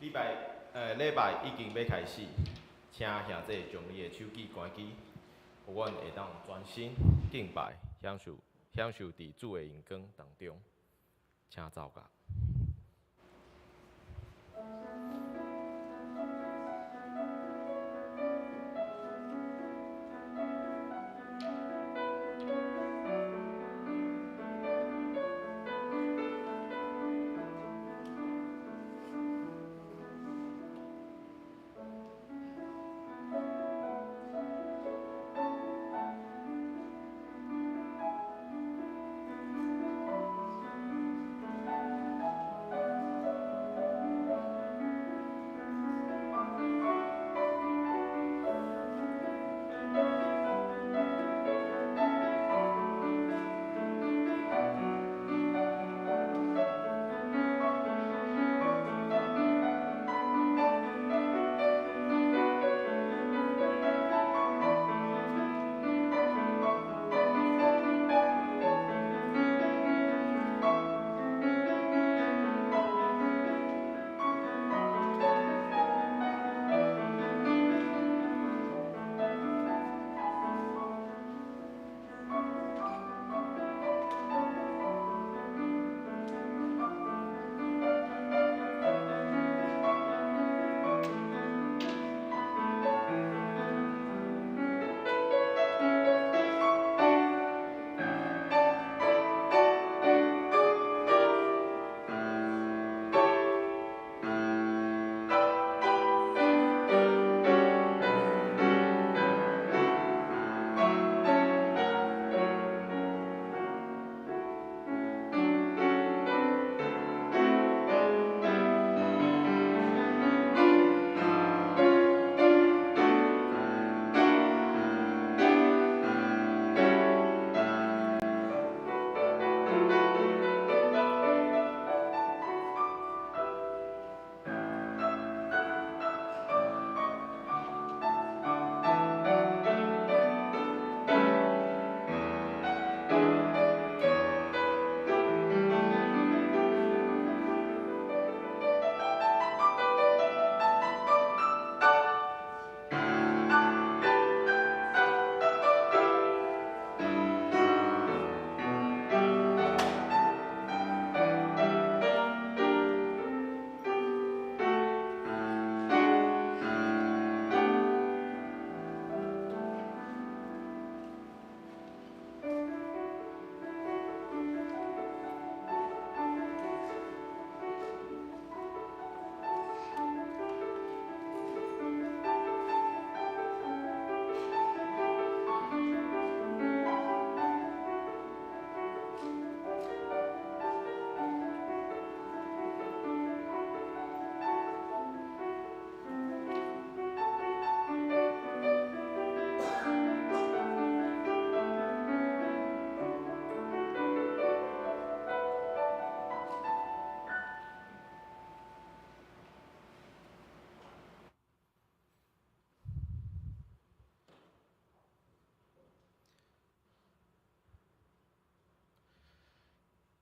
礼拜已经要开始，请兄弟将你的手机关机，互阮会当专心敬拜，享受伫主的阳光当中，请走甲。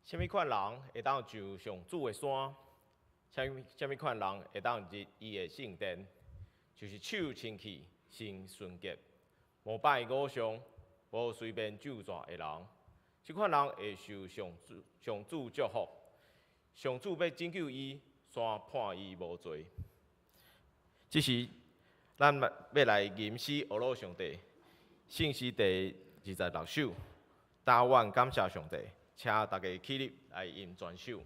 什么款人会当上上主的山？什么款人会当入伊的圣殿？就是手清气、心纯洁、无拜偶像、无随便就抓的人。这款人会受上主祝福。上主要拯救伊，先判伊无罪。这时，咱要来吟诗阿罗上帝，圣诗第26首，答愿感谢上帝。请大家起立来吟全首。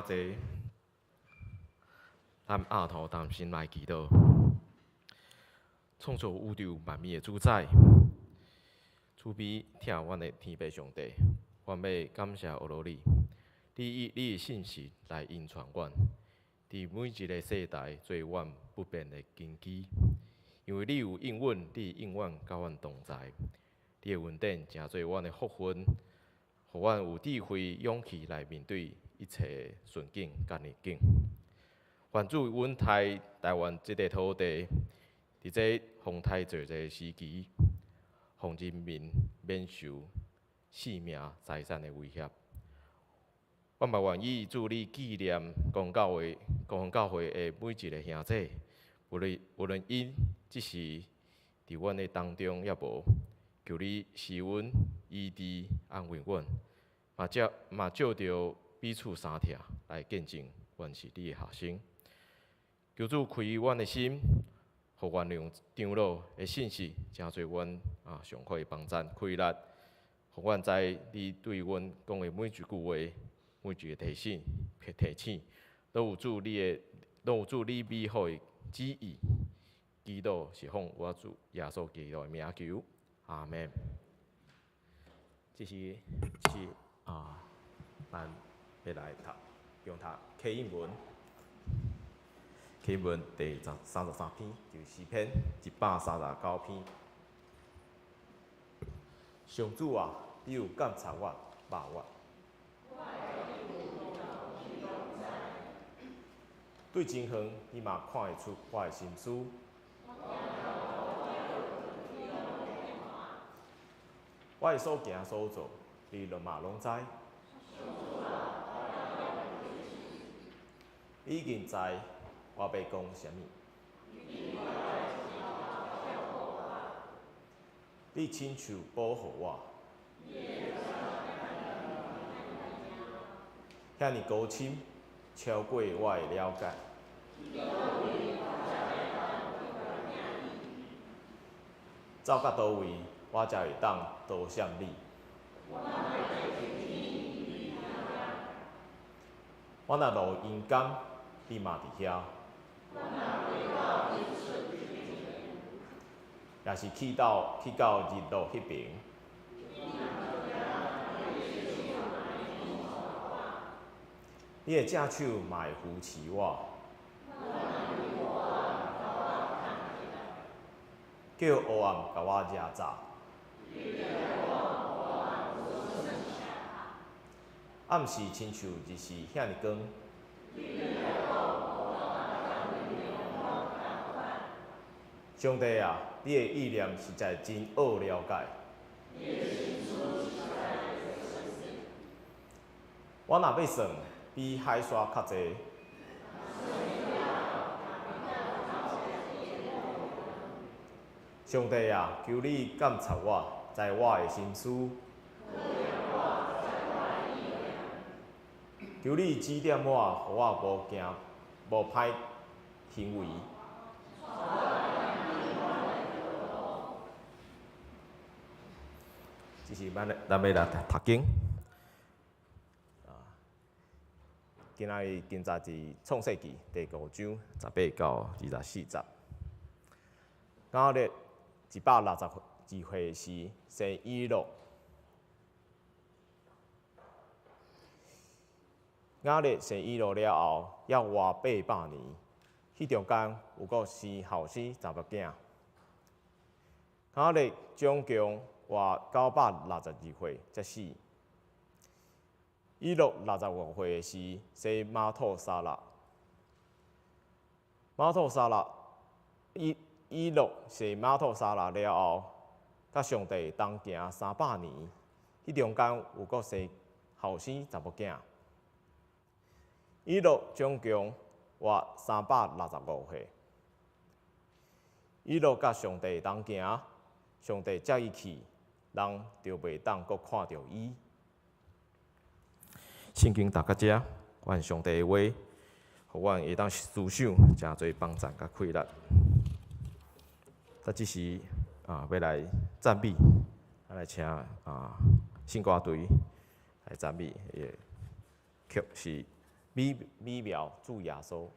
坐，咱额头当心来祈祷。创造宇宙万物的主宰，慈悲听阮的天父上帝，阮要感谢俄罗你，你以你的信息来引传阮，伫每一个世代做阮不变的根基。因为你有应允，你永远甲阮同在，你的恩典成做阮的福分，互阮有智慧、勇气来面对一切顺境甲逆境。愿主阮台湾这个土地，伫这风台做这个时期，让人民免受性命、财产的威胁。我嘛愿意祝你纪念公教会的每一个兄弟，无论因即时伫阮的当中也无，求你施恩、医治、安慰阮，嘛照着彼此相听来见证，阮是你的学生。求主开阮的心，互原谅长老的信息，成做阮上好的帮赞开力，互阮知你对阮讲的每一句话、每一个提醒，都有主你美好的旨意。祈祷是奉我主耶稣基督的名求，阿门。这是咱要来用读启应文。启应文第33篇，就是诗篇139篇。上主啊，你有监察我、肉我。对真远，你嘛看会出我的心思。我的所行所做，你嘛拢知。你已经知我要讲啥物。你亲手保护我。遐尼高深，超过我的了解。走到倒位，我才会当多谢你。我若落阴间，你嘛伫遐。也是去到日落迄边。你的正手嘛会扶持我。叫黑暗甲我遮早。暗时亲像日是遐尼光。上帝啊，你的意念实在真好了解。我若要算，比海沙较济。上帝啊，求你监察我，知我的心思。求你指点我，互我无歹行为。这是咱要来读经。今仔日今早伫创世纪第5章18到24节。今日162岁时生以诺。今日生以诺了后，要活800年。迄中间有个生后生10个囝。今日总共活962岁才死。以诺65岁时生马土沙拉。以诺生马土沙拉了后，甲上帝同行300年。迄中间有个生后生10个囝。以诺总共活365岁。以诺甲上帝同行，上帝接伊去，人就袂当阁看到伊。圣经读到遮，愿上帝的话，互阮会当思想诚侪帮助甲快乐。这时要来赞美，来请圣歌队来赞美，曲是美妙主耶稣。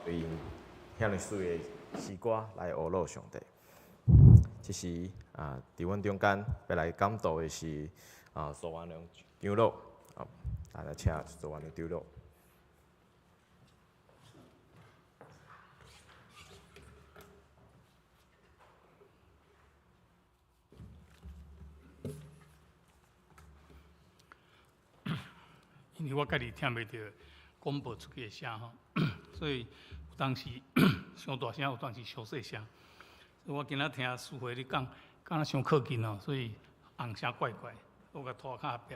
对遐尼水的诗歌来学乐上帝。这时伫阮中间要来讲道的是苏万良长老，来请苏万良长老。因为我家己听袂到广播出去的声吼，所以有当时上大声，有当时小细声。所以我今仔听师傅你讲，敢若伤靠近哦，所以红声怪怪，我甲拖较后壁。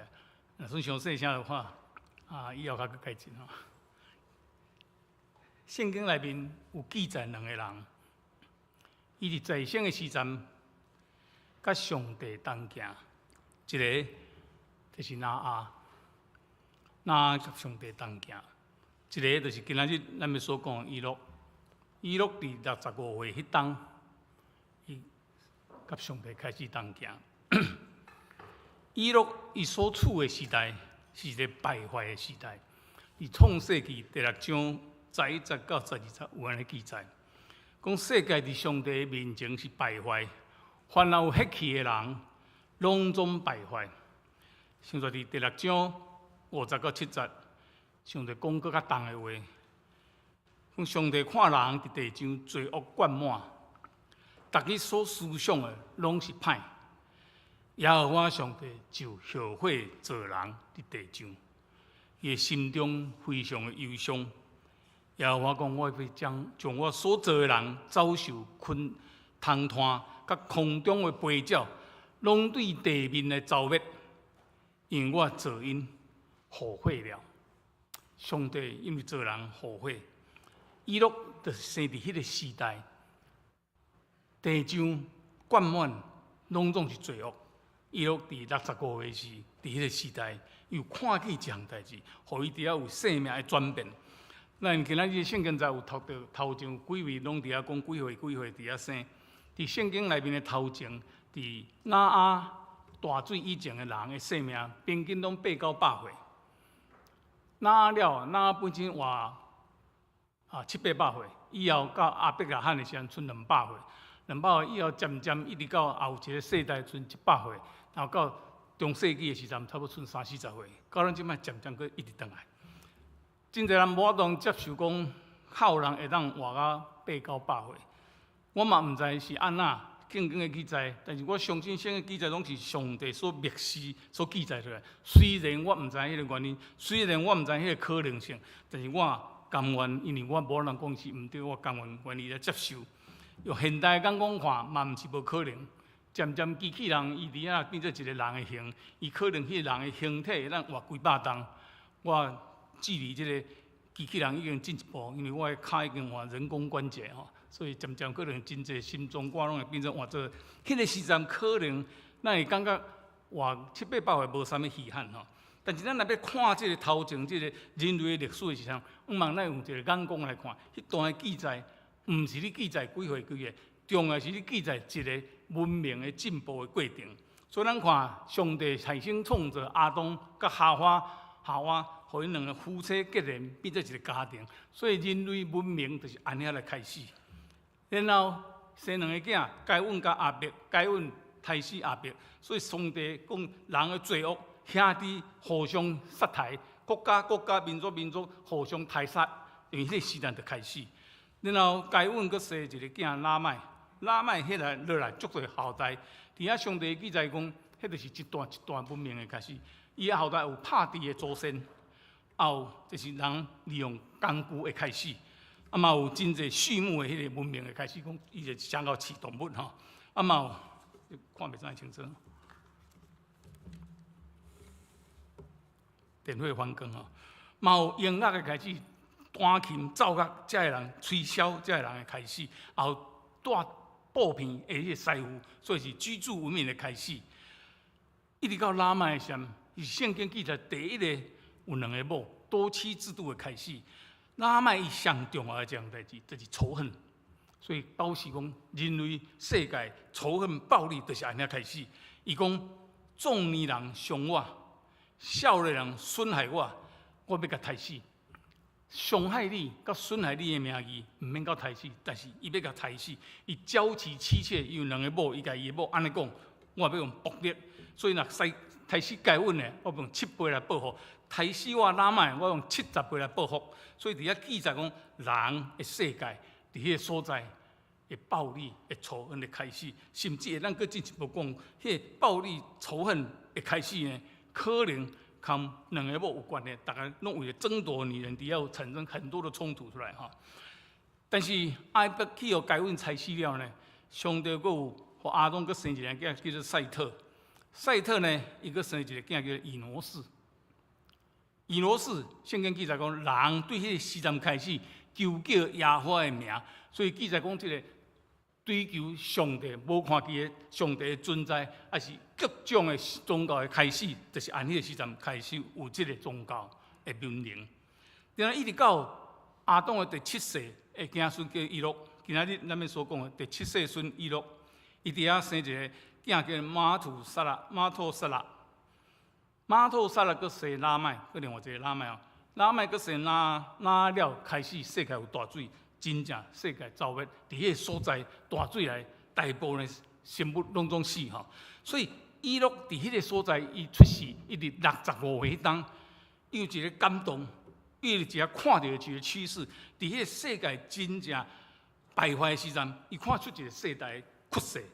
若算伤细声的话，以后较改进吼。圣经内面有记载两个人，伊伫在生的时阵，甲上帝同行，一个就是拿阿。那甲上帝同行，一个就是今仔日咱们所讲以诺。以诺伫65岁迄当，伊甲上帝开始同行。以诺伊所处的时代是一个败坏的时代。伫创世纪第6章11节到12节有安尼记载，讲世界伫上帝面前是败坏，凡有血气的人，拢总败坏。现在伫第6章50到7节，上帝讲搁较重的话，讲上帝看人伫地上罪恶灌满，逐日所思想的拢是歹。耶和华上帝就后悔做人伫地上，伊心中非常的忧伤。耶和华讲：我会将我所做的人遭受困通摊，甲空中的飞鸟，拢对地面的造灭，因我做因。后悔了。上帝因为做人后悔，以诺就是生伫迄个时代，地上灌满拢总是罪恶。以诺伫65岁时，伫迄个时代，又看见这项代志，互伊伫遐有生命的转变。咱今仔日圣经才有读到头前有几位拢伫遐讲几岁伫遐生。伫圣经内面的头前，伫拿阿大水以前的人的生命，平均拢8到100岁。拿阿了，拿阿本身活700、800岁，以后到阿伯亚罕的时阵，剩200岁。200岁以后，渐渐一直到后一个世代，剩100岁，然后到中世纪的时阵，差不多剩30、40岁。到咱即摆渐渐佫一直转来。真侪人无法度接受讲，孝人会当活到8到100岁。我嘛毋知是安怎圣经的记载，但是我相信圣经记载拢是上帝所默示、所记载出来。虽然我毋知迄个原因，虽然我毋知迄个可能性，但是我甘愿，因为我无人讲是毋对，我甘愿意来接受。用现代眼光看，嘛毋是无可能。渐渐机器人伊伫遐变做一个人的形，伊可能迄个人的形体会当活几百吨。我距离即个机器人已经进一步，因为我的骹已经换人工关节吼。所以渐渐可能真侪心脏挂拢会变成换做，迄个时阵可能咱会感觉活700、800岁无啥物稀罕吼。但是咱若要看即个头前即个人类的历史的时候，毋茫咱用一个眼光来看，迄段的记载，毋是你记载几岁几月，重要是你记载一个文明的进步的过程。所以咱看上帝产生创造亚当甲夏娃，互因两个夫妻结连变做一个家庭，所以人类文明就是安尼来开始。然后生两个囝，该阮甲阿伯，该阮杀死阿伯。所以上帝讲人的罪恶，兄弟互相杀害，国家、民族互相刣杀，因为迄个时代就开始。然后该阮阁生一个囝拉麦迄来落来足侪后代。伫遐上帝记载讲，迄就是一段文明的开始。伊的后代有拍地的祖先，后就是人利用工具的开始。嘛有真侪畜牧的迄个文明的开始，讲伊就想到饲动物吼。嘛有看袂怎清楚，电火反光吼。嘛有音乐的开始，弹琴奏乐，遮个人吹箫，遮个人的开始。后带布片的迄个师傅，所以是居住文明的开始。一直到拉麦的时阵，是圣经记载第一个有两个某多妻制度的开始。拉麦伊上重要的一项代志，就是仇恨。所以表示讲，人类世界仇恨暴力，就是安尼开始。伊讲，壮年人伤我，少年人损害我，我要甲刣死。伤害你、甲损害你的名义，毋免到刣死，但是伊要甲刣死。伊娇妻妻妾，伊有两个某，伊甲伊的某安尼讲，我要用暴力。所以若刣死该阮的，我用7倍来报复。刣死我拉麦，我用70倍来报复。所以伫遐记载讲，人的世界伫迄个所在，的暴力、的仇恨的开始，甚至会咱佫进一步讲，迄个暴力、仇恨的开始呢，可能跟两个某有关的，大家拢为了争夺女人，伫遐产生很多的冲突出来哈。但是爱伯去互该阮杀死了呢，上帝佫有互亚当佫生一个囝叫做赛特。赛特呢，伊佫生一个囝叫做以挪士。以挪士，圣经记载讲，人对迄个时阵开始求叫耶和华的名，所以记载讲，这个追求上帝无看见的上帝的存在，还是各种的宗教的开始，就是按迄个时阵开始有这个宗教的文明。然后一直到亚当的第7世的子孙叫以诺，今仔日咱们所讲的第7世孙以诺，伊伫遐生一个囝叫马土撒拉。马土撒拉佫生拉麦，佫另外一个拉麦哦。拉麦佫生拉了，开始世界有大水，真正世界造灭。伫迄个所在大水来，大部分生物拢总死吼。所以以诺伫迄个所在，伊出世一直65岁当，伊有一个感动，伊有一个看到一个趋势。伫迄个世界真正败坏的时阵，伊看出一个世代趋势，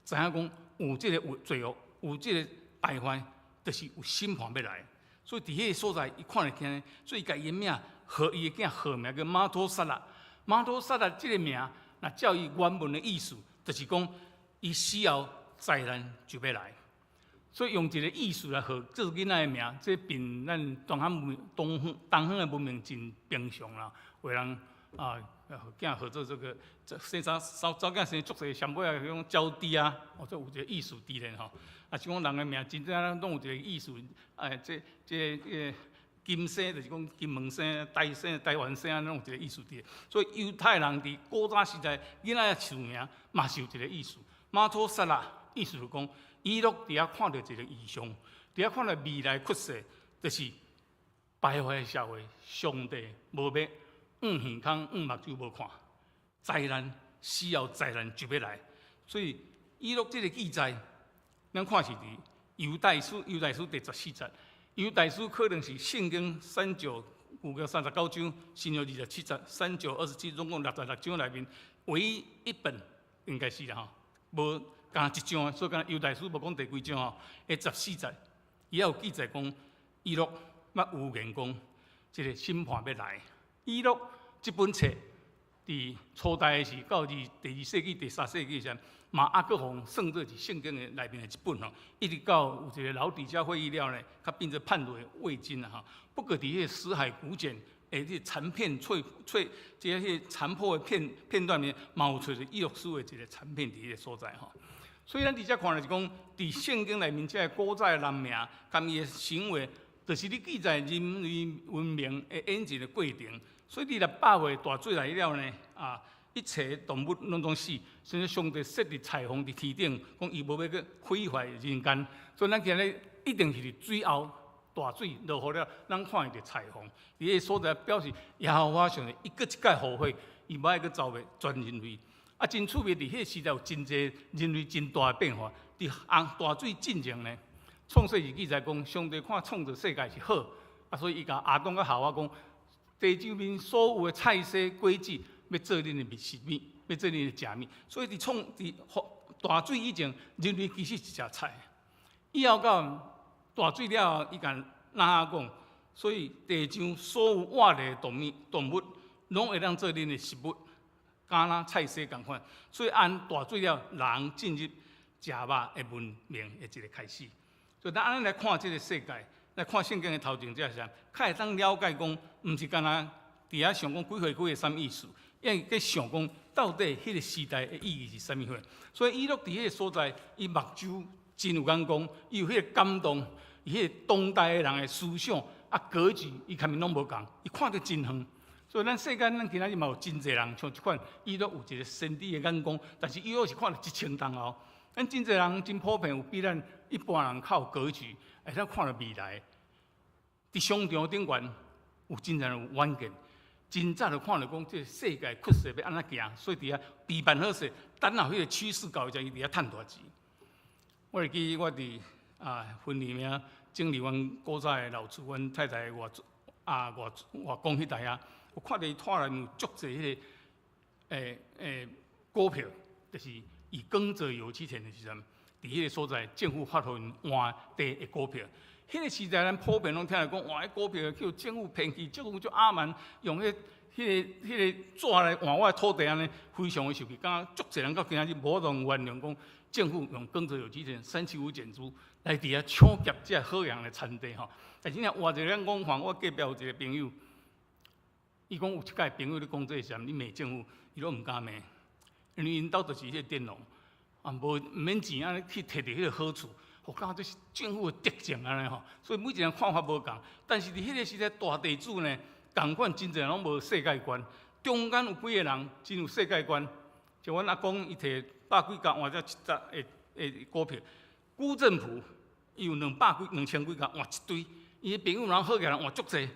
知影讲有这个罪恶，有这个败坏。就是有审判要来，所以伫迄个所在，伊看得见，所以伊甲伊名，和伊的囝号名叫马土撒拉。马土撒拉这个名，那照伊原文的意思，就是讲伊死后灾难就要来。所以用一个艺术来号做囡仔的名，这并咱东方的文明真平常啦。有人啊，囝号做这个，生早囝生足侪，上尾啊迄种招娣啊，哦，这有一个艺术伫咧吼。啊，是讲人的名真正拢有一个艺术，这金星就是讲金门星、台星、台湾星，拢有一个艺术伫咧。所以犹太人伫古早时代，囡仔的取名嘛是有一个艺术。马托萨拉意思就讲。伊落伫遐看到一个异象，伫遐看到未来趋势，就是败坏的社会，上帝无要耳耳孔、目睭无看，灾难死后灾难就要来。所以伊落这个记载，咱看是伫犹大书第14节，犹大书可能是圣经39旧约39章，新约27节，39、27总共66章内面唯一一本应该是啦吼，无。干一章，所以干犹大书无讲第几章吼，迄14节，伊也有记载讲，以诺捌预言讲，即个审判要来。以诺这本册，伫初代的是到第2世纪、第3世纪时，马阿各洪算作是圣经的内面的一本吼，一直到有一个老底嘉会议了呢，较变成判为未经啦吼。不过伫迄个死海古卷。迄残片即个残破的片段面，嘛有找着以诺书的一个残片伫迄个所在吼。所以咱伫遮看就是讲，伫圣经内面即个古早的人名，甲伊的行为，就是你记载人类文明的演进的过程。所以你若百岁大水来了呢，一切动物拢总死，甚至上帝设立彩虹伫天顶，讲伊无要去毁坏人间。所以咱今日一定是伫水后。大水落雨了，咱看到彩虹，伊个所在表示耶和华上帝一个一届后悔，伊无爱去造灭全人类。啊，真趣味，伫迄个时代有真侪人类真大的变化。伫大水进前呢，创世纪记载讲，上帝看创造世界是好，所以伊甲亚当甲夏娃讲，地上面所有的菜色果子，要做恁的食物，要做恁的食物。所以伫大水以前，人类其实是食菜。以后到大水了后，伊甲哪讲？所以地上所有活的动物，拢会当做恁的食物，敢若菜色共款。所以按大水了，人进入食肉的文明的一个开始。所以咱安尼来看这个世界，来看圣经的头前这些，较会当了解讲，毋是干若伫遐想讲几岁什么意思，因为去想讲到底迄个时代的意义是啥物货。所以伊落伫迄个所在，伊目睭真有眼光，伊有迄个感动。伊迄个当代的人的思想格局，伊前面拢无共，伊看得真远。所以咱世间咱今仔日嘛有真侪人像即款，伊都有一个先知的眼光，但是伊又是看了1000年后。咱真侪人真普遍有比咱一般人较有格局，会当看到未来。伫商场顶悬有真侪人有远见，真早就看到讲，这世界趋势要安怎行，所以伫遐备办好势，等候迄个趋势到，才伊伫遐趁大钱。我会记我伫。婚礼名整理阮古早的老厝，阮太太外公迄代啊，我看到伊拖内面有足侪迄个股票，就是以耕者有其田的时阵，伫迄个所在政府发互因换地的股票。迄个时代咱普遍拢听来讲，换迄股票叫政府骗去，政府就阿蛮用迄个纸来换我的土地安尼，非常的受气。敢足侪人到今仔日无同原谅讲，政府用耕者有其田375减租。来伫遐抢劫这好样的田地吼，但是呢，活着咱讲话，我隔壁有一个朋友，伊讲有一届朋友咧讲这时，你骂政府，伊拢毋敢骂，因为因兜就是迄个佃农，无免钱安尼去摕着迄个好处，我感觉这是政府的德政安尼吼，所以每一个人看法无共，但是伫迄个时代，大地主呢，共款真侪人拢无世界观，中间有几个人真有世界观，像阮阿公伊摕100几角换只1只股票，辜振甫。伊有2000几甲换一堆，伊朋友人好起来换足济，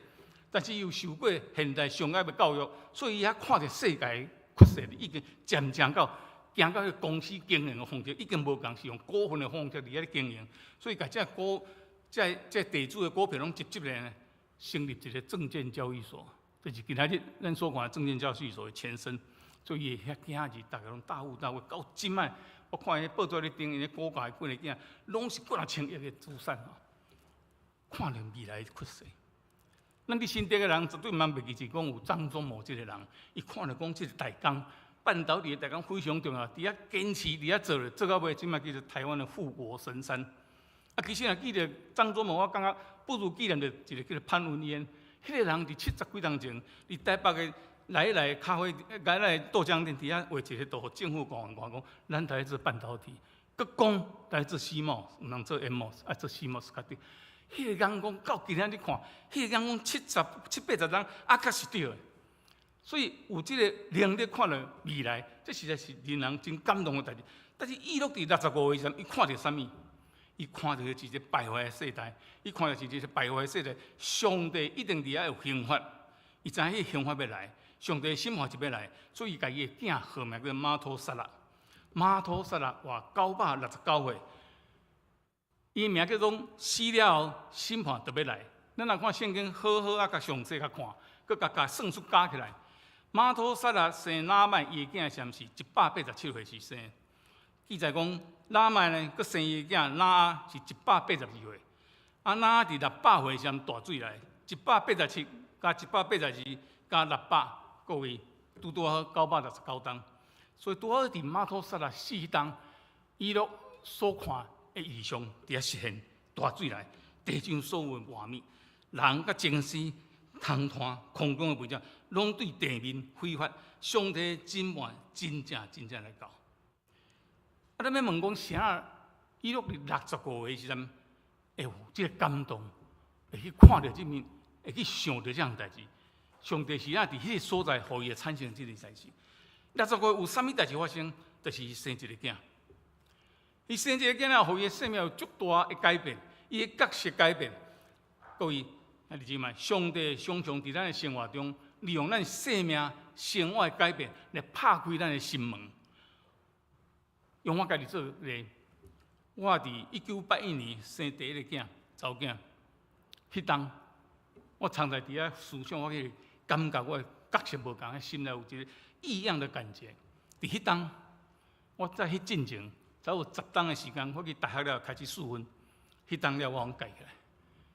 但是伊有受过现代上爱的教育，所以伊遐看着世界趋势已经渐渐到行到迄公司经营的方式已经无共，是用股份的方式伫遐经营，所以甲这地主的股票拢直接咧成立一个证券交易所，就是今仔日咱所看的证券交易所的前身，所以遐囝儿大家拢大富大贵，到即摆。我看迄报纸咧顶，因咧股价几个囝，拢是几啊千亿的资产吼。看着未来的趋势，咱伫新竹的人绝对蛮袂记，是讲有张忠谋这个人，伊看着讲这个代工，半导体的代工非常重要，伫遐坚持，伫遐做到尾，即摆叫做台湾的护国神山。其实若记着张忠谋，我感觉不如纪念着一个叫做潘文彦，迄个人伫70几年前，伫台北的来咖啡，来豆浆店底下画一个图，互政府讲，咱台做半导体，佮讲来做 CMOS， 毋通做 NMOS， 爱做 CMOS 较对。迄个人讲到今仔日看，迄个人讲70、80人，确实对的。所以有即个能力看到未来，这实在是令人真感动的代志。但是伊落伫65岁时，伊看到啥物？伊看到是一个败坏的世代，伊看到是一个败坏的世代。上帝一定伫遐有刑罚，伊知影迄刑罚要来，上帝的审判就要来，所以家伊的囝号名叫马土撒拉。马土撒拉活969岁，伊名叫做死了后审判就要来。咱若看圣经，好好甲详细甲看，佮甲算数加起来，马土撒拉生拿麦，伊的囝先是187岁时生。记载讲，拿麦呢，佮生伊个囝拿阿是182岁，拿伫600岁时大水来，187加182加600，各位拄好969冬，所以拄好伫马土撒拉死迄冬，伊落所看的异象伫遐实现，大水来，地上所有的活物，人甲精尸、虫炭、空中的飞鸟，拢对地面挥发，上帝审判真正来到。咱要问讲，啥？伊落伫65岁时阵，会有即个感动，会去看到即面，会去想到这样代志。上帝是伫迄个所在，互伊产生即个代志。65岁有啥物代志发生？就是伊生一个囝。伊生一个囝了，互伊的生命有足大的改变，伊的角色改变。各位，你知嘛？上帝常常伫咱的生活中，利用咱生命、生活的改变来拍开咱的心门。用我家己做例，我伫1981年生第一个囝，查某囝。迄当我常在伫遐思想，我去感觉我的角色无同，心内有一个异样的感觉。伫迄当，我在迄进前，才有10当的时间，我去大学了开始4分，迄当了我讲改起来，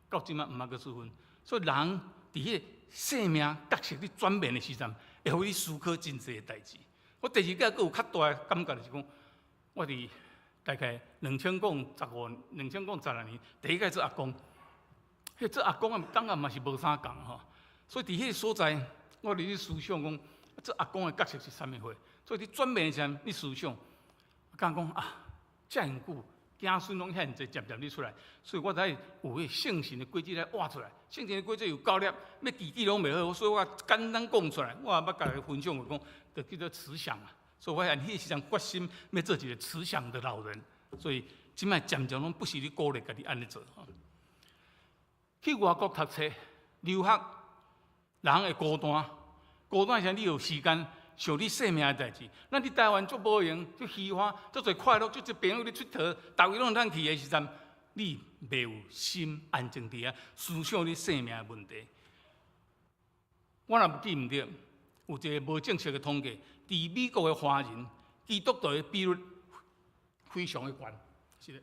到即摆毋捌个4分。所以人伫迄个生命角色伫转变的时阵，会互你思考真侪代志。我第二届佫有较大的感觉就是讲。我伫大概2012年，第一届做阿公，迄做阿公的当然嘛是无啥共吼，所以伫迄个所在，我伫咧思想讲，做阿公的角色是啥物货？所以伫转变时，你思想，讲啊，遮尔久，子孙拢遐济，渐咧出来，所以我才有迄圣神的轨迹来挖出来。圣神的轨迹有高粒，要记拢袂好，所以我简单讲出来，我也捌甲伊分享，就讲，就叫做慈祥啊。所以我按迄时阵决心要做一个慈祥的老人，所以即摆渐渐拢不是你鼓励家己安尼做。去外国读册、留学，人会孤单，孤单时你有时间想你生命的代志。咱伫台湾足无闲，足虚华，足侪快乐，足侪朋友咧出佗，逐位拢通去的时阵，你袂有心安静伫遐思想你生命的问题。我若记毋对，有一个无正确的统计。伫美国的华人，基督徒的比率非常的高，是的。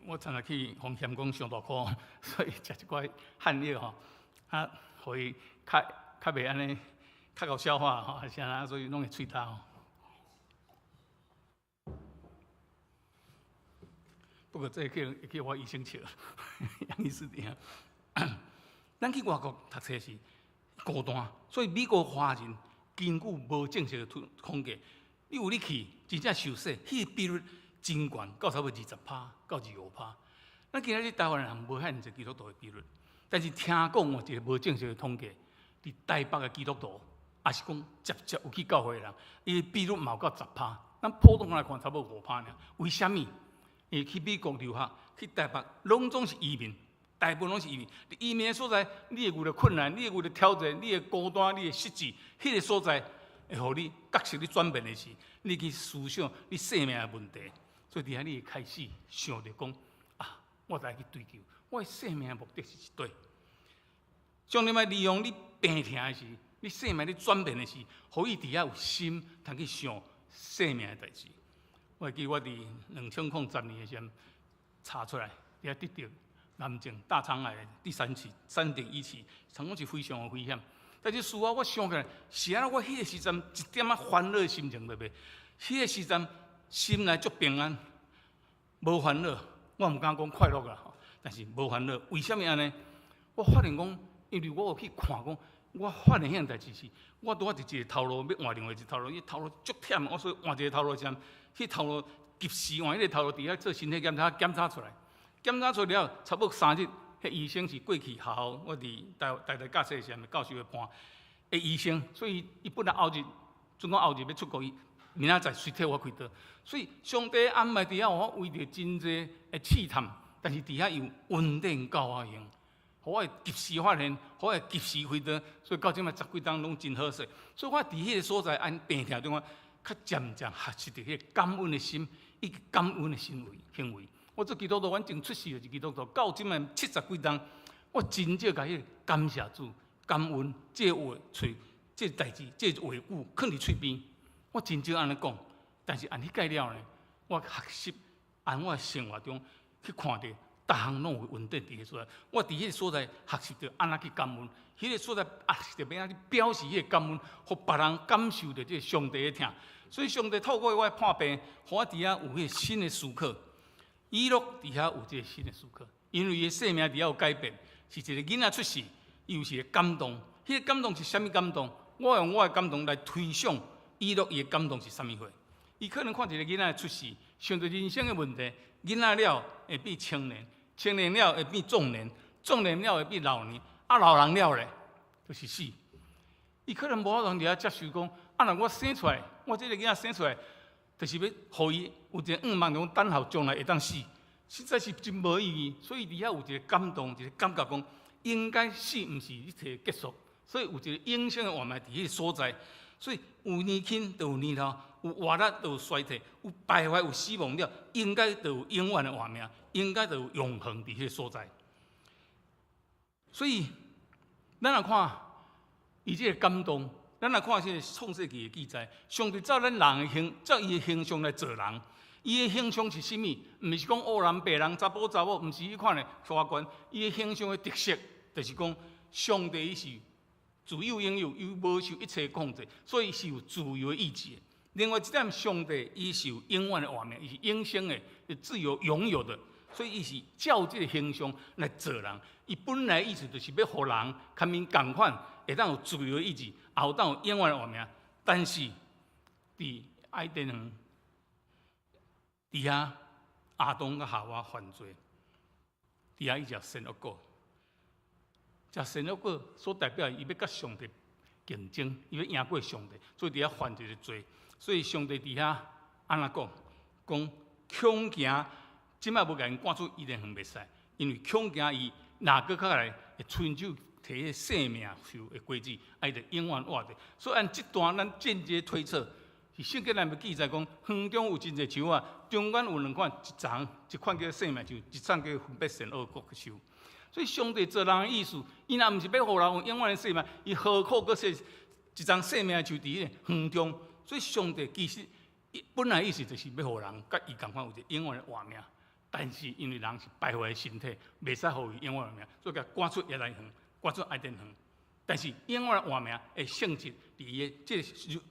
我常常去风险讲上大苦，所以食一寡汉药吼，互伊较袂安尼，较够消化吼，是安所以拢会喙焦吼。不过这叫我医生笑，杨医师点。咱去外国读册时孤单，所以美国华人根据无正确的统计，你有你去真正受洗，迄个比率真悬，到差不多20%到25%。咱今仔日台湾人无遐济基督徒的比率，但是听讲有一个无正确的统计，伫台北的基督徒，也是讲直接有去教会的人，伊的比率嘛有到10%。咱普通来看差不多5%尔。为什么？因为去美国留学，去台北，拢总是移民。大部分拢是移民，移民的所在，你会遇到困难，你会遇到挑战，你会孤单，你会失志，迄个所在会互你角色你转变的时，你去思想你生命的问题，所以伫遐你会开始想着讲啊，我来去追求，我的生命的目的是一对。上帝要利用你病痛的时，你生命你转变的时，互伊伫遐有心，通去想生命的代志。我记我伫2010年的时候查出来，遐得到。癌症大肠癌第3期、3.1期，成功是非常的危险。但是事后我想起来，是安怎我迄个时阵一点仔烦恼的心情都袂，迄个时阵心内足平安，无烦恼。我毋敢讲快乐啦，但是无烦恼。为什么安尼？我发现讲，因为我有去看讲，我发现遐代志是，我拄啊伫一个头路要换另外一个头路，伊头路足忝，我所以换一个头路先，迄头路及时换迄个头路，伫遐做身体检查，检查出来，检查出来了，差不多3日，迄医生是过去学校，我伫台教授下面教授的判，的医生，所以伊本来后日，准讲后日要出国，明仔载随替我开刀，所以上帝安排伫遐，我为着真济的试探，但是伫遐有稳定高啊用。互我会及时发现，互我会及时开刀，所以到即摆10几档拢真好势。所以我伫迄个所在按病痛中，较渐渐学习着迄个感恩的心，以及感恩的行为。我做基督徒，阮从出世就是基督徒，到即摆70几档，我真少甲迄个感谢主、感恩这话喙、这代志、这话语囥伫喙边，我真少安尼讲。但是按迄解了呢，我学习按我的生活中去看到。逐项拢有稳定伫迄所在，我伫迄个所在学习着安怎去感恩，迄个所在学习着要安怎去表示迄个感恩，互别人感受着这上帝的疼。所以上帝透过我的破病，互我伫遐有迄个新的思考。以诺伫遐有这个新的思考，因为伊的生命伫遐有改变，是一个囡仔出世，又是个感动。迄个感动是啥物感动？我用我的感动来推想以诺伊的感动是啥物货？伊可能看一个囡仔出世，想着人生的问题，囡仔了会变青年。青年了会变壮年，壮年了会变老年，老人了咧就是死。伊可能无法通伫遐接受讲，若我生出来，我这个囡仔生出来，就是要互伊有一个望中等候将来会当死，实在是真无意义。所以伫遐有一个感动，一个感觉讲，应该死毋是一切结束，所以有一个永生的活命伫迄个所在。所以有年轻就有年头，有活力就有衰退，有败坏有死亡了，应该就有永远的活命。应该就有永恒伫迄个所在，所以咱来看伊这个感动，咱来看这个创世纪的记载，上帝照咱人的照伊的形象来做人，伊的形象是甚物？毋是讲黑人、白人、查甫、查某，毋是迄款的花冠。伊的形象的特色，就是讲上帝伊是自由拥有，伊无受一切控制，所以是有自由的意志的。另外一点，上帝伊是有永远的活命，伊是永生的，自由拥有的。所以伊是照这个形象来做人，伊本来意思就是要互人较面共款，会当有自由的意志，也有当有永远的活命。但是伫爱甸园伫遐，亚当甲夏娃犯罪，伫遐伊食善恶果，食善恶果所代表伊要甲上帝竞争，伊要赢过上帝，所以伫遐犯这个罪。所以上帝伫遐安怎讲恐惊。即摆要甲因赶出伊连远袂使，因为恐惊伊哪个较来会伸手摕迄生命树的果子，伊就永远活着。所以按即段咱间接推测，是圣经内面记载讲，园中有真侪树啊，中间有2款，一款叫生命树，一丛叫分别善恶果树。所以上帝做人的意思，伊若毋是要互人有永远的生命，伊何苦搁说一丛生命树伫迄个园中？所以上帝其实本来意思就是要互人甲伊共款有一个永远的活命。但是因为人是败坏的身体，袂使互伊永远的命，所以甲赶出耶来园，赶出爱甸园。但是永远的活命的性质，伫伊的即个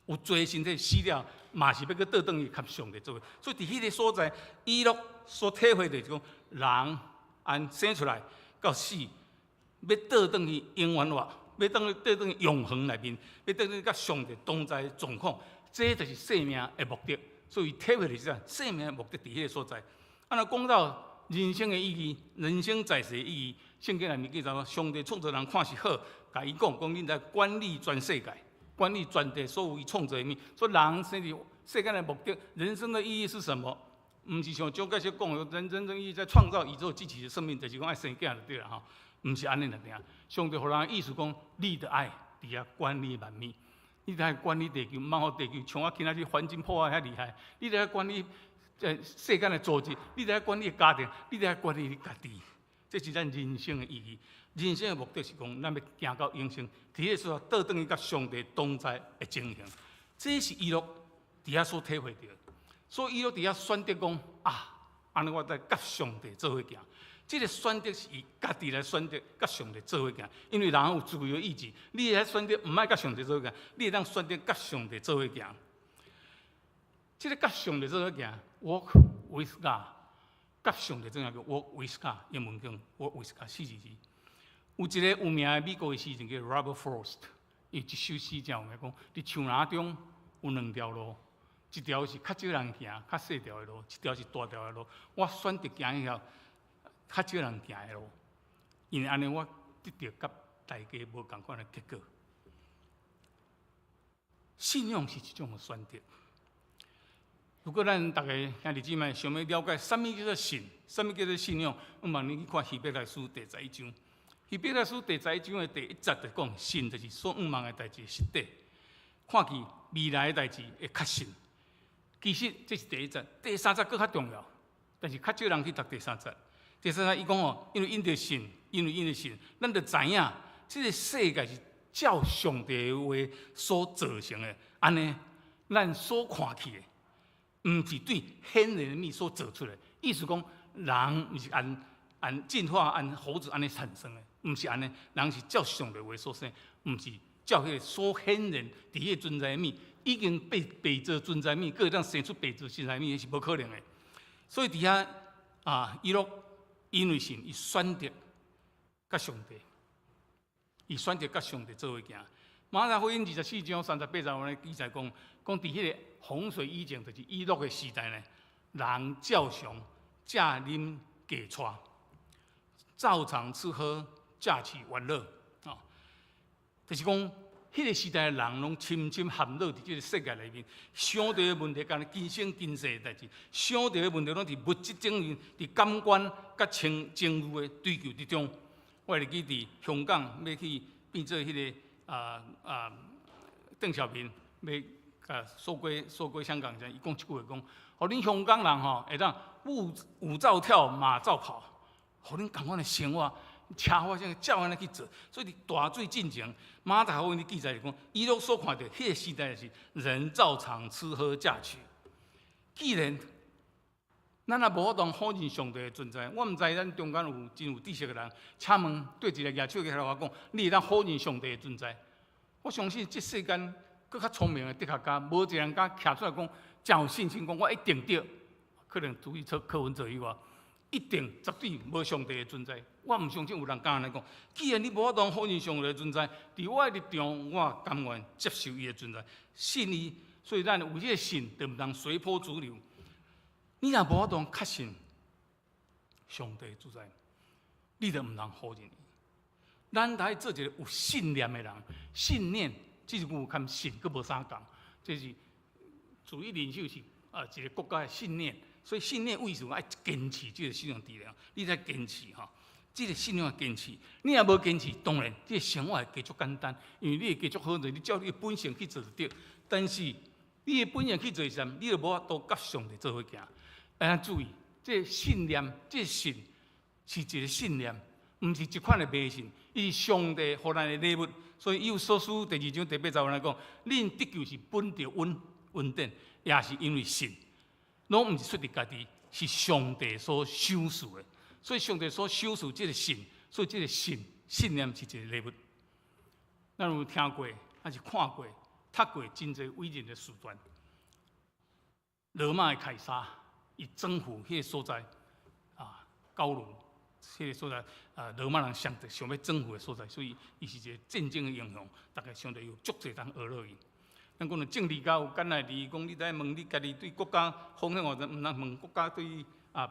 有罪身体死了，嘛是要去倒转去甲上帝做伙。所以伫迄个所在，以诺所体会就是讲，人按生出来到死，要倒转去永远活，要倒转去永恒内面，要倒转去甲上帝同在的状况，这就是生命的目的。所以体会就是啥，生命的目的伫迄个所在。讲到人生的意义，人生在世的意义，圣经内面记载讲，上帝创造人看是好，甲伊讲恁在管理全世界，管理全地所有伊创造的物。所以人生伫世间的目的，人生的意义是什么？毋是像蒋介石讲的，人生的意义在创造宇宙积极的生命，就是讲爱生囝就对了吼。毋是安尼就对啊。上帝互人的意思讲，你得爱伫遐管理万物，你得爱管理地球，毋通互地球像啊今仔日环境破坏遐厉害，你得爱管理。世间的组织，你得管理家庭，你得管理你家己，这是咱人生的意义。人生的目的是讲，咱要行到永生，伫迄时候倒转去甲上帝同在的情形，这是以诺伫遐所体会到。所以以诺伫遐选择讲安尼我在甲上帝做伙行。这个选择是伊家己来选择，甲上帝做伙行。因为人有自由意志，你会选择唔爱甲上帝做伙行，你会当选择甲上帝做伙行。这个甲上帝做伙行 ，work with God， 甲上帝做伙叫 work with God， 英文叫 work with God， 4字字。有一个有名的美国的诗人叫 Robert Frost， 伊一首诗真有名，讲伫树林中有2条路，一条是较少人行、较细条的路，一条是大条的路。我选择行迄条较少人行的路，因为安尼我得到甲大家无共款的结果。信仰是一种选择。如果咱大家兄弟姊妹想要了解什么叫做信，什么叫做信仰，我问你去看希伯来书第11章。希伯来书第11章的第1节就讲，信就是所仰望的代志实底，看见未来的代志会确信。其实这是第1节，第3节更较重要，但是较少人去读第3节。第3节伊讲哦，因为因着信，因为信，咱就知影这个世界是照上帝的话所造成的。安尼，咱所看起的，唔是对显然的面所造出来。意思讲，人毋是按进化按猴子安尼产生的。毋是安尼，人是照上帝话所生，毋是照迄个所显然伫迄个存在面，已经被白造存在面，佫会当生出白造存在面，是无可能的。所以伫遐伊落因为信，伊选择甲上帝，伊选择甲上帝做伙行。马太福音24章38节有记载讲伫迄个洪水以前，就是伊落的时代呢，人照常食啉嫁娶，照常吃喝。假期玩乐就是讲，迄个时代的人拢深深陷落伫即个世界内面，上帝的问题干今生今世的代志，上帝的问题拢伫物质层面、伫感官甲情欲的追求之中。我会记伫香港要去变做迄个邓小平要甲说过香港人，伊讲一句话讲：，互恁香港人会当舞照跳，马照跑，互恁共款的生活。车发像照安尼去做，所以伫大水进前，马太福音的记载是讲，伊拢所看到迄个时代是人照常吃喝嫁娶。既然咱也无法当否认上帝的存在，我毋知咱中间有真有知识的人，请问对一个举手的我讲，你会当否认上帝的存在？我相信这世间更较聪明的哲学家，无一个人敢徛出来讲，真有信心讲，我一定对，可能除去课文做以外。一定绝对无上帝的存在，我唔相信有人敢安尼讲。既然你无法当否认上帝的存在，伫我的立场，我甘愿接受伊的存在，信伊。所以咱有这个信，就唔通随波逐流。你若无法当确信上帝的存在，你就唔通否认伊。咱来做一个有信念的人，信念这句较信，佫无啥共。这是主义领袖是一个国家的信念。所以信念为什么爱坚持这个信仰力量？你在坚持这个信仰的坚持。你若无坚持，当然这个生活会继续简单，因为你会继续好做，你照你的本性去做就对。但是你的本性去做是啥？你就无法度甲上帝做伙行。注意，这个信念，这个信是一个信念，毋是一款的迷信，伊是上帝予咱的礼物。所以以弗所书第2章第8节来讲，恁得救是本着恩典，也是因为信。拢毋是出自家己，是上帝所赏赐的。所以上帝所赏赐这个信，所以这个信念是一个礼物。咱有听过，还是看过、读过真侪伟人的史传。罗马的凯撒，伊征服迄个所在高卢，迄个所在罗马人想要征服的所在，所以伊是一个战争的英雄。大概上帝有足侪通学落去。咱讲政治家有敢来理，讲你在问你家己对国家奉献偌济，毋通问国家对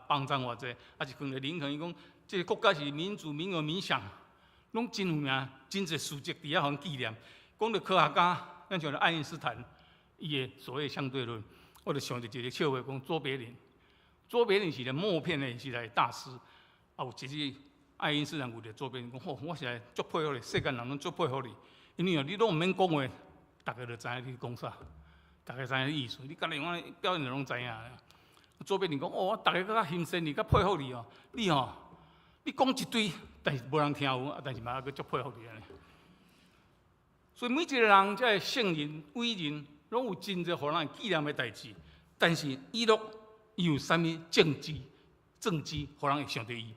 帮助偌济，还是讲林肯伊讲，这个国家是民主、民俄、民享，拢真有名，真侪事迹伫遐互纪念。讲到科学家，咱像爱因斯坦，伊的所谓相对论，我就想到一个笑话，讲卓别林。卓别林是个默片的时代大师，有一日爱因斯坦有个卓别林讲，我实在足佩服你，世间人拢足佩服你，因为你拢毋免讲话。大家就知影你讲啥，大家知影意思。你家己我表演拢知影。左边人讲我大家较欣赏你，较佩服你哦。你讲一堆，但是无人听有，但是嘛佫足佩服你安尼。所以每一个人，即个圣人、伟人，拢有真侪互人纪念的代志。但是伊有啥物政绩，互人会想到伊？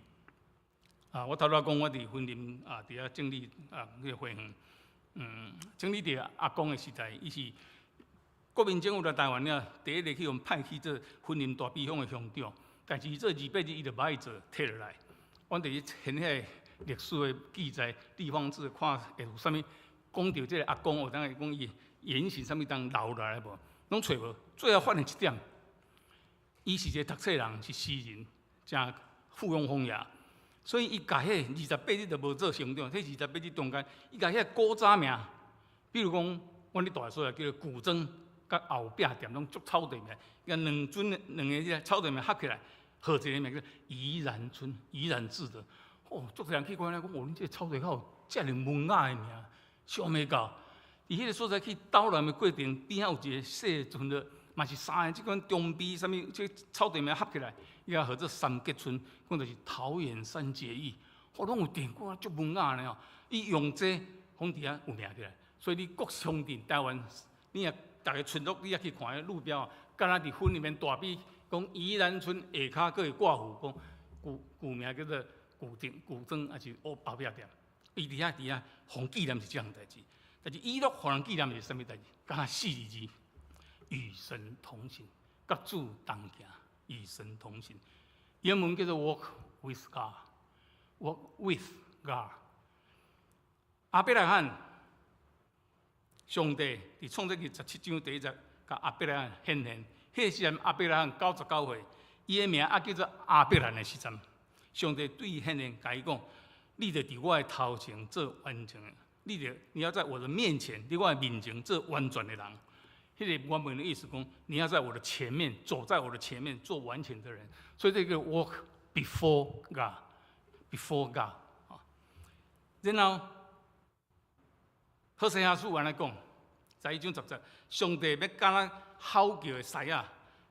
我头拄讲我伫婚林伫遐整理迄个会园，整理伫阿公的时代，伊是国民政府来台湾了，第一个去派去做婚林大比乡的乡长，但是做200日伊就歹做，退落来。阮伫去现迄历史的记载、地方志看会有啥物讲到这个阿公，有当会讲伊言行啥物当留落来无，拢找无。最后发现一点，伊是一个读册人，是诗人，真富翁风雅。所以伊甲迄28日就无做乡长，迄28日中间，伊甲迄古早名，比如讲，阮咧大所在叫做古庄，甲后壁店拢足草地名，甲两个迄个草地名合起来，号一个名叫怡然村，怡然自得。足多人去看咧，讲恁这草地较有遮尔文雅的名，想袂到。伫迄个所在去导览的过程，边仔有一个细村落，嘛是三个即款中逼啥物，即草地名合起来，伊也号做三结村，讲就是桃园三结义，拢有典故，足文雅呢。伊用这拢伫遐有名起来，所以你各乡镇台湾，你也逐个村落你也去看迄路标，敢若伫分里面大比，讲宜兰村下骹佫会挂符，讲古名叫做古庄，还是后壁店，伊伫遐互纪念是这样代志。但是伊落互人纪念是啥物代志？敢若4字，与神同行，甲主同行，与神同行。英文叫做 walk with God，walk with God。阿伯拉罕，上帝伫创世记17章第1节，甲阿伯拉罕显现。迄时阵阿伯拉罕99岁，伊的名也叫做阿伯兰的时阵，上帝对伊显现，甲伊讲：你着伫我的头前做完全的。你要在我的面前，你我的面前做完全的人。迄个原本的意思讲，你要在我的前面，走在我的前面，做完全的人。所以这个 walk before God，before God 然后，好西阿书安尼讲，在1章10节，上帝要敢若吼叫的狮仔，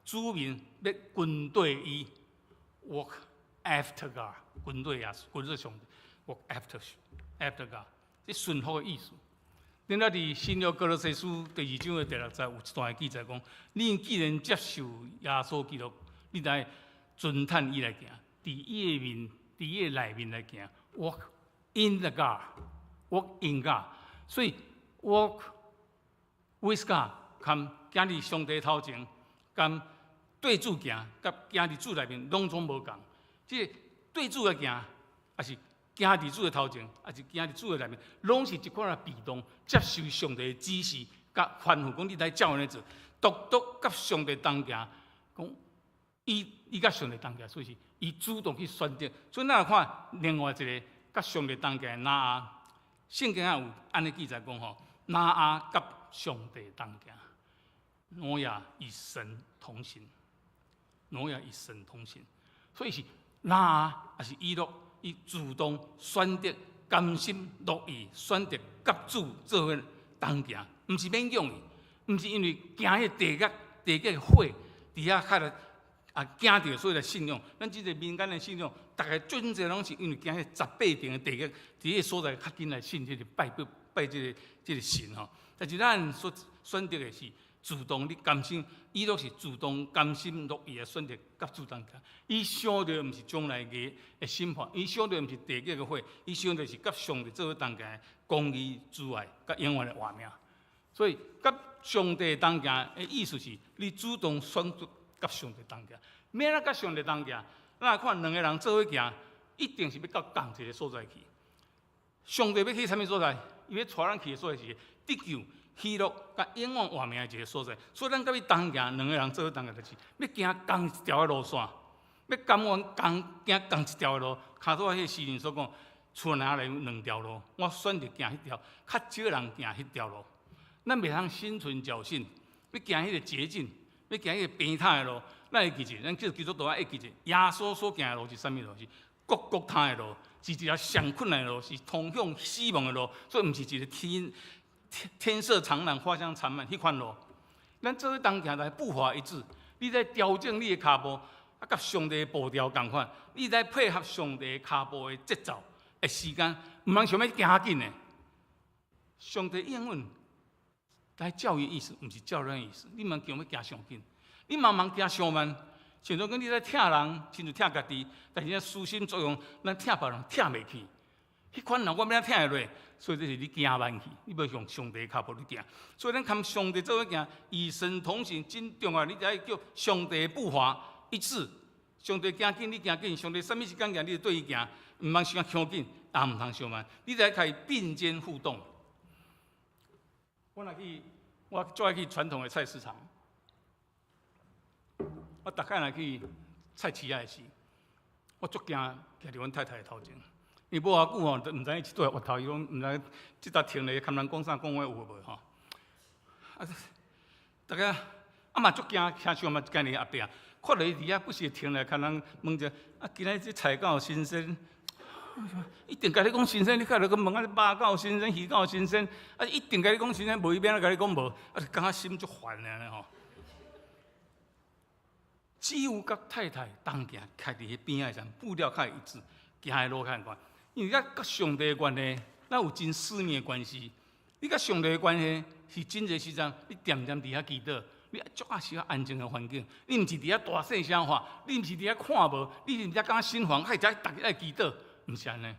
主民要军队伊 walk after God， 军队上帝 walk after God。这顺服的意思。另外，伫新约哥罗西书第2章的第6节有一段记载讲：你既然接受耶稣基督，你来遵趁伊来行，伫伊的面，伫伊的内面来行 ，walk in the God，walk in God。所以 walk with God， 跟行伫上帝头前，跟对主行，甲行伫主内面，拢总无共。即对主来行，也是。行伫主的头前，还是行伫主的内面，拢是一款啊被动接受上帝的指示，甲吩咐讲你来照安尼做，独甲上帝同行，讲伊甲上帝同行，所以是伊主动去选择。所以咱来看另外一个甲上帝同行的拿阿，圣经也有安尼记载讲吼，拿阿甲上帝同行，挪亚与神同行，挪亚与神同行，所以是拿阿也是以诺。伊主动选择甘心乐意选择甲主做伙同行，毋是勉强的，毋是因为惊迄地界的火伫遐较来惊着，所以来信仰。咱即个民间的信仰，逐个准侪拢是因为惊迄18层的地界，伫迄所在较紧来信即个拜即个神吼。但是咱所选择的是主动你甘心，伊都是主动甘心乐意的选择甲主同行。伊想到毋是将来的审判，伊想到毋是地界的火，伊想到是甲上帝做伙同行，公义、慈爱、甲永远的活命。所以甲上帝同行的意思是，你主动选择甲上帝同行。免咱甲上帝同行，咱来看两个人做伙行，一定是要到同一个所在去。上帝要去啥物所在？伊要带咱去的所在是得救。喜乐甲永远活命的一个所在，所以咱甲伊同行，两个人做伙同行，就是要行同一条的路线，要甘愿行同一条的路。卡多迄个诗人所讲，厝哪来两条路？我选择行迄条，较少人行迄条路。咱袂通心存侥幸，要行迄个捷径，要行迄个平坦的路。咱会记住，咱基督徒会记住，耶稣所行的路是啥物路？是各摊的路，是一条上困难的路，是通向死亡的路，所以毋是一个天色常蓝，花香长满，迄款路，咱做伙同行来步伐一致。你在调整你的脚步，甲上帝的步调共款。你在配合上帝的脚步的节奏的时间，毋通想要行较紧的。上帝应允来教育意思，毋是教人意思。你莫想要行上紧，你慢慢行上慢，像说讲你在疼人，亲像疼家己，但是咧私心作用，咱疼别人疼袂起。迄款人我要怎疼会落？所以这是你行慢去，你要向上帝脚步你行。所以咱跟上帝做伙行，与神同行，真重要。你才叫上帝步伐一致。上帝行紧，你行紧；上帝什么时间行，你就对伊行，唔通时间抢紧，也唔通相慢。你才可以并肩互动。我最爱去传统的菜市场。我逐摆来去菜市仔时，我足惊徛伫阮太太的头前，因为无偌久吼，都毋知伊即桌活头，伊拢毋知即搭停咧，看人讲啥讲话有无吼。大家嘛足惊，听像嘛今日后壁，看到伊伫遐不时停来，看人问者，今仔即菜敢有新鲜？一定甲你讲新鲜，你看到佮问肉敢有新鲜，鱼敢有新鲜？一定甲你讲新鲜，无伊免甲你讲无，感觉心足烦咧吼。只有甲太太同行，徛伫迄边仔上，步调较一致，行的路较宽。因为甲上帝的关系，咱有真私密的关系。你甲上帝的关系是真侪时阵，你点点伫遐祈祷，你足啊是较安静的环境。你毋是伫遐大声声话，你毋是伫遐看无，你毋是伫遐敢心烦，还在逐日爱祈祷，毋是安尼。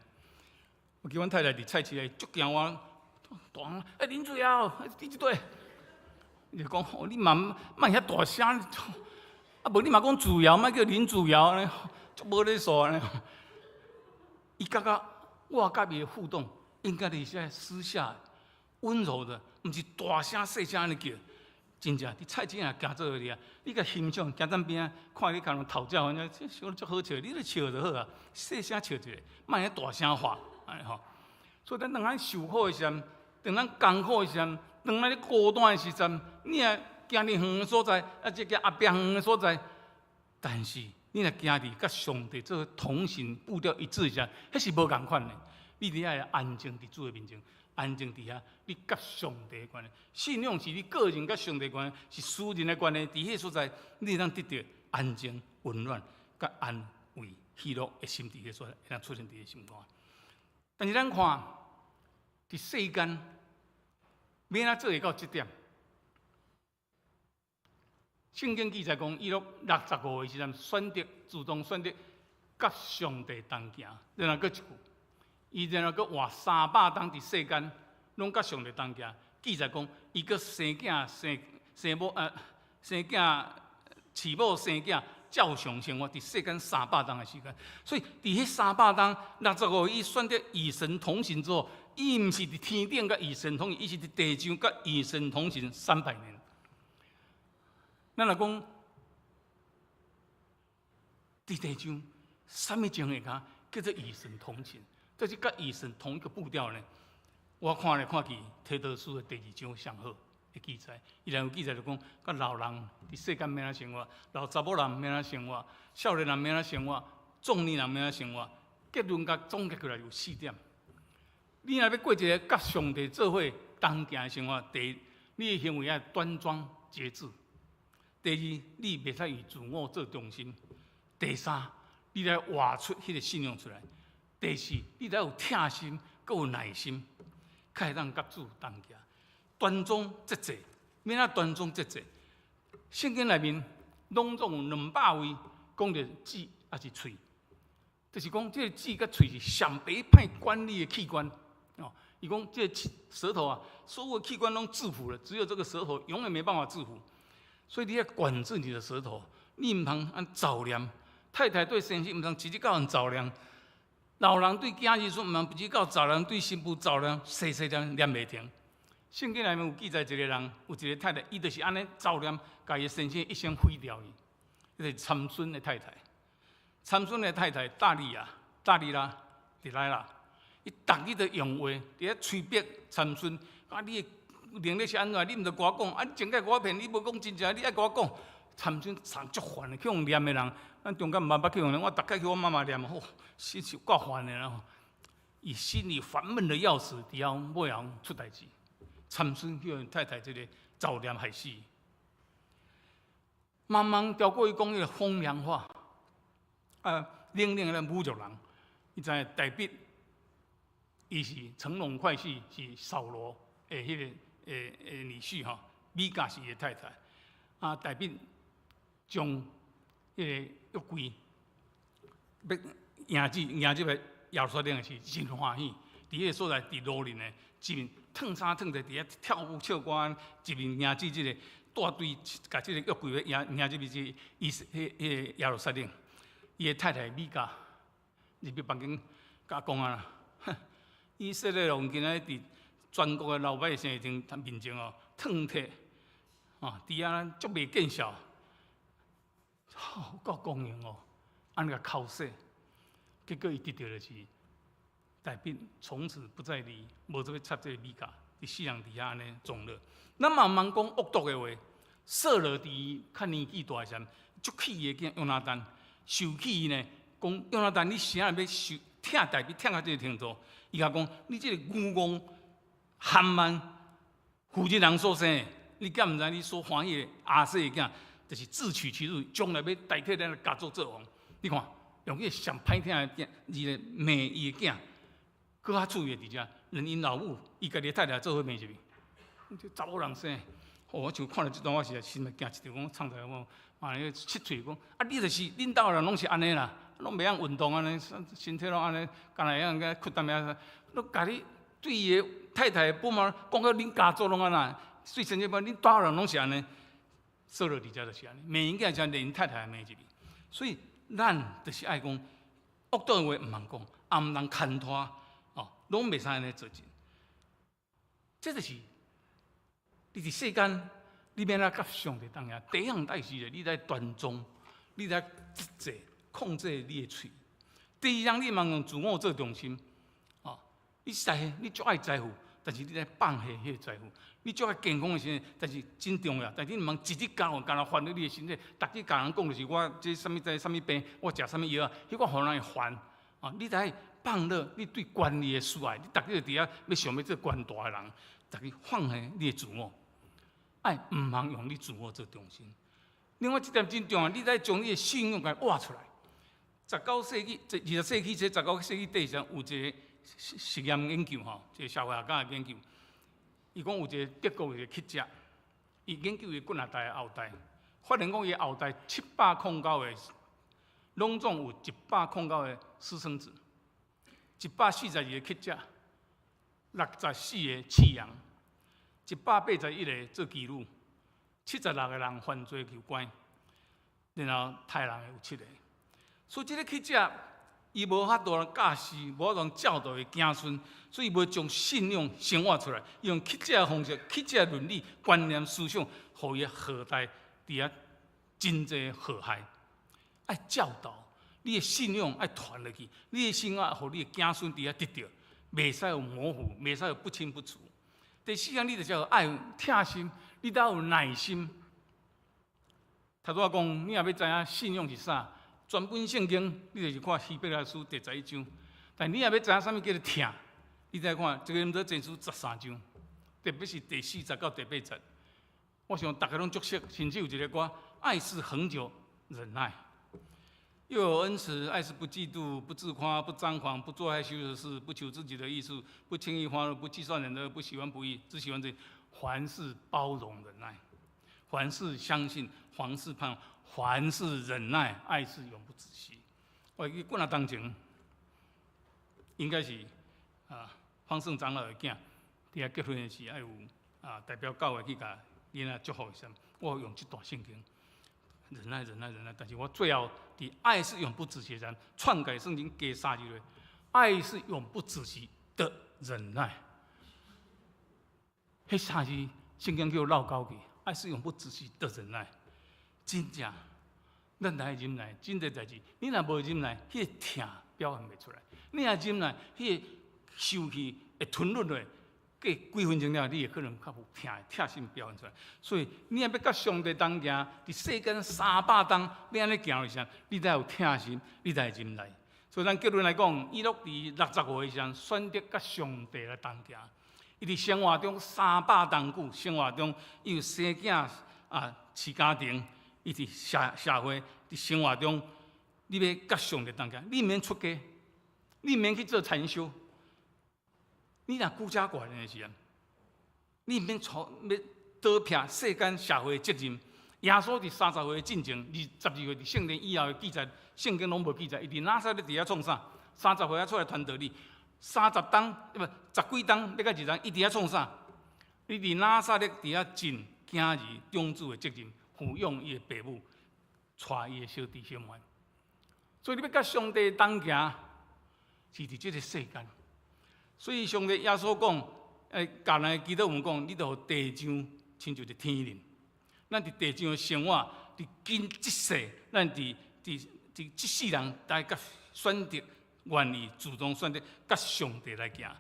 我叫阮太太伫菜市内足惊我，大声林主尧，你即对？伊就讲，你莫遐大声。无你嘛讲主尧，莫叫林主尧呢，足无咧数呢。伊感觉我甲伊的互动，应该是在私下温柔的，毋是大声细声安尼叫。真正伫菜市啊行做哩啊，你甲欣赏，行咱边啊，看你可能讨教，反正想足好笑，你咧笑就好啊，细声笑一下，莫遐大声话，安尼吼。所以咱当咱受苦的时阵，当咱艰苦的时阵，当咱咧孤单的时阵，你啊。行伫远的所在，即个后壁远的所在，但是你若行伫甲上帝做同行步调一致时，迄是无共款的。你伫遐安静伫主的面前，安静伫遐，你甲上帝的关系，信仰是你个人甲上帝的关系，是私人的关系。伫迄所在，你当得到安静、温暖、甲安慰、喜乐的心伫迄所在，会当出现伫你心肝。但是咱看，伫世间，要哪做会到即点？圣经记载讲，伊落65岁时阵，主动选择甲上帝同行。然后搁一句，伊然后搁活300冬伫世间，拢甲上帝同行。记载讲，伊搁生囝、生某、生囝、饲某、生囝，照常生活伫世间300冬的时间。所以伫迄300冬，65岁伊选择与神同行之后，伊毋是伫天顶甲与神同行，伊是伫地上甲与神同行300年。咱若讲伫地上，什么情形下叫做与神同行？这是甲与神同一个步调呢？我看来看去，提多书的第2章上好的记载，伊内有记载就讲，甲老人伫世间要安怎生活，老查某人要安怎生活，少年人要安怎生活，壮年人要安怎生活，结论甲总结起来有4点。你若要过一个甲上帝做伙同行的生活，第一，你的行为要端庄节制。第二，你袂使以自我做中心；第三，你来活出迄个信仰出来；第四，你来有疼心，佮有耐心，才会当甲主同行。端庄节制，免啊端庄节制。圣经内面拢总有200位讲着舌还是喙，就是讲这个舌甲喙是上白歹管理的器官。哦，伊讲这个舌头啊，所有的器官拢制服了，只有这个舌头永远没办法制服。所以你要管制你的舌头，你唔通按照念。太太对先生唔通直接教人照念，老人对囝儿孙唔通直接教照念，对新妇照念，细细念念袂停。圣经内面有记载一个人，有一个太太，伊就是安尼照念，家己先生一生毁掉伊。迄是参孙的太太，参孙的太太大利拉，迪莱拉，伊逐日都用话，伫遐催逼参孙，你能力是安怎？你毋着甲我讲，你真甲我骗，你无讲真正，你爱甲我讲。参孙常足烦的，去用念的人，咱中间毋捌去用念，我逐概去我妈妈念，心是够烦的啦。伊心里烦闷的要死，伫后尾后出代志。参孙叫因太太这个照念害死。慢慢超过伊讲迄个风凉话，冷冷的侮辱人。伊知影大笔，伊是乘龙快婿，是扫罗的迄个女婿吼，米迦是伊的太太。大笔将个约柜，要迎接耶路撒冷的是真欢喜。伫迄个所在，伫罗林的一面烫衫烫在伫遐跳舞唱歌，一面迎接即个大队，甲即个约柜要迎接即个耶路撒冷。伊的太太米迦入去房间，甲讲啊，以色列人今仔伫全国的老百姓面前哦，烫摕哦，伫遐足袂见效，够公平哦，安尼甲口说，结果伊得到的是大兵从此不再理，无做要插这个米迦，伫世人底下安尼纵乐。咱慢慢讲恶毒的话，扫罗伫较年纪大时，足气的囝约拿单，受气呢，讲约拿单，你啥要受疼大兵疼到这个程度？伊甲讲，你这个愚妄憨慢负责人所生的，你敢毋知你所欢喜的亚瑟的囝，就是自取其辱，将来要代替咱的家族做王。你看，用迄个上歹听的囝，伊个骂伊的囝。搁较趣味伫遮，连因老母伊家己的太太做伙骂入去，这查某人生，我像看到这段，我是心里惊一条，讲创在我，妈个七嘴讲，啊，你就是恁兜人拢是安尼啦，拢袂晓运动安尼，身体拢安尼，干来样个屈淡遐，都家己对伊的太太不满，讲到恁家族拢安那，最甚至讲恁兜人拢是安尼，说落伫遮就是安尼，骂因囝像连因太太也骂入去，所以咱就是爱讲，恶毒的话毋通讲，也毋通牵拖。拢袂使安尼做阵，这就是你伫世间，你免来甲上帝当下。第一项代志咧，你在端庄，你在节制、控制你的喙。第二项，你茫用自我做中心，你你足爱在乎，但是你在放下迄个在乎。你足爱健康的时阵，但是真重要。但是你茫一日教干那烦恼你的身体，逐日甲人讲就是我这什么在什么病，我食什么药啊，迄个互人会烦。你在放乐，你对权力的喜爱，你逐日伫遐要想要做权大的人，逐日放下你的自我，爱毋通用你自我做中心。另外一点真重要，你在将你的信用给挖出来。19世纪、20世纪、19世纪底上有一个实验研究一个社会学家的研究，伊讲有一个德国的科学家，伊研究伊加拿大的后代，发现讲伊后代709个。拢总有109个私生子，142个乞食，64个饲羊，181个做妓女，76个人犯罪求官，然后杀人有7个。所以这个乞食，伊无法度教示，无法度教导伊子孙，所以无将信用生活出来，用乞食的方式、乞食的伦理、观念、思想，互伊后代伫遐真济祸害。爱教导，你的信用爱传落去，你的信仰互你的子孙伫遐得到，袂使有模糊，袂使有不清不楚。第四项，你就是要爱有疼心，你得有耐心。头拄仔讲，你若要知影信用是啥，全本圣经你就是看希伯来书第11章。但你若要知影啥物叫做疼，你再看这个《箴书》13章，特别是第4节到第8节。我想大家拢熟悉，甚至有一个歌：爱是恒久忍耐。又有恩慈，爱是不嫉妒，不自夸，不张狂，不做害羞的事，不求自己的益处，不轻易发怒，不计算人的，不喜欢不义，只喜欢这凡事包容忍耐，凡事相信，凡事盼望，凡事忍耐，爱是永不止息。我记过那当前，应该是方胜长老的囝，伫遐结婚的时爱有代表教会去甲囡仔祝福一下，我用这段圣经。忍耐，忍耐，忍耐。但是我最后伫爱是永不止息上篡改圣经加3句咧，爱是永不止息的忍耐。迄3句圣经叫绕高去，爱是永不止息的忍耐。真正，咱来忍耐，真侪代志，你若无忍耐，迄个疼表现袂出来；你若忍耐，迄个受气会吞落来。过几分钟了，你也可能较有疼心表现出来。所以你若要甲上帝同行，伫世间300冬，要安尼行一下，你才有疼心，你才会忍耐。所以咱结论来讲，伊落伫65岁上选择甲上帝来同行。伊伫生活中300冬久，生活中伊有生囝饲家庭，伊伫社会伫生活中，你要甲上帝同行，你免出家，你免去做禅修。你若孤家寡人的时阵，你免要倒撇世间社会的责任，耶稣伫30岁进前，12岁伫圣殿以后的记载，圣经拢无记载。伊伫拿撒勒伫遐创啥？30岁出来传道理，30冬不10几冬，要到2冬，伊伫遐创啥？伊伫拿撒勒伫遐尽囝儿长子的责任，抚养伊的爸母，带伊的小弟小妹。所以你要甲上帝同行，是伫即个世间。所以上帝耶稣讲，教咱的基督徒讲，你着地上亲像伫天灵。咱伫地上的生活，伫今即世，咱伫即世人，大家选择愿意主动选择甲上帝来行。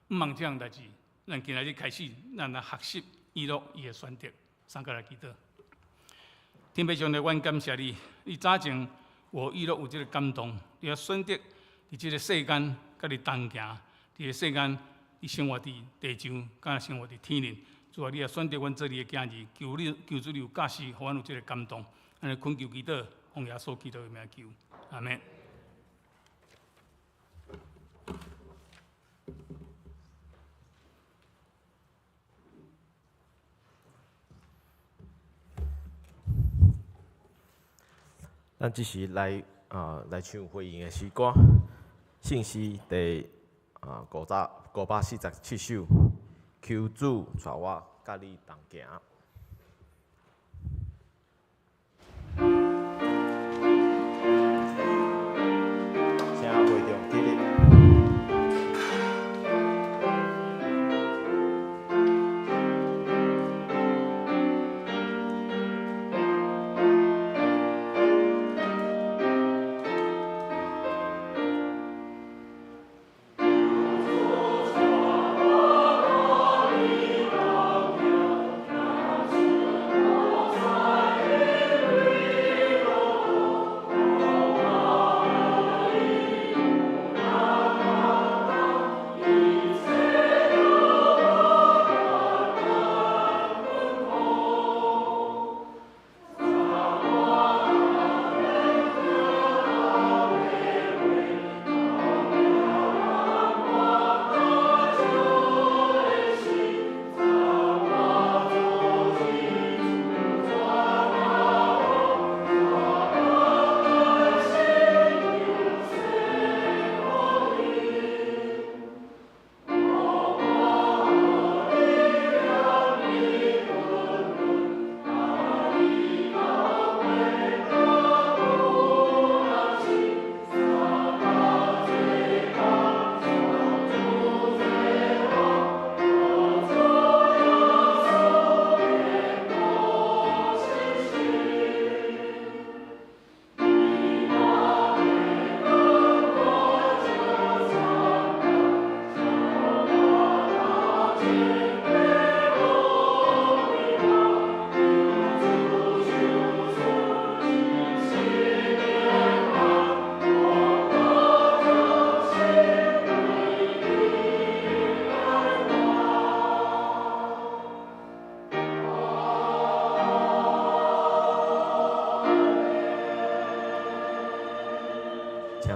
毋茫这样代志，咱今仔日开始，咱来学习以诺伊的选择，三个来祈祷。天父上帝，阮感谢你，你早前我以诺有即个感动，你要选择伫即个世间，甲你同行。伫个世间，你生活伫地上，敢生活伫天灵。主啊，你也选择阮做你的囝儿，求主你有驾驶，互阮有即个感动。安尼恳求祈祷，奉耶稣基督的名求，阿门。咱即时来唱回应的诗歌，信息第547首，求主带我甲你同行。请会众起立。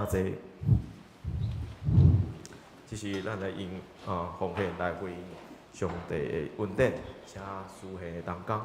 坐，这是咱来用奉献来回应上帝的恩典，请慈献同工。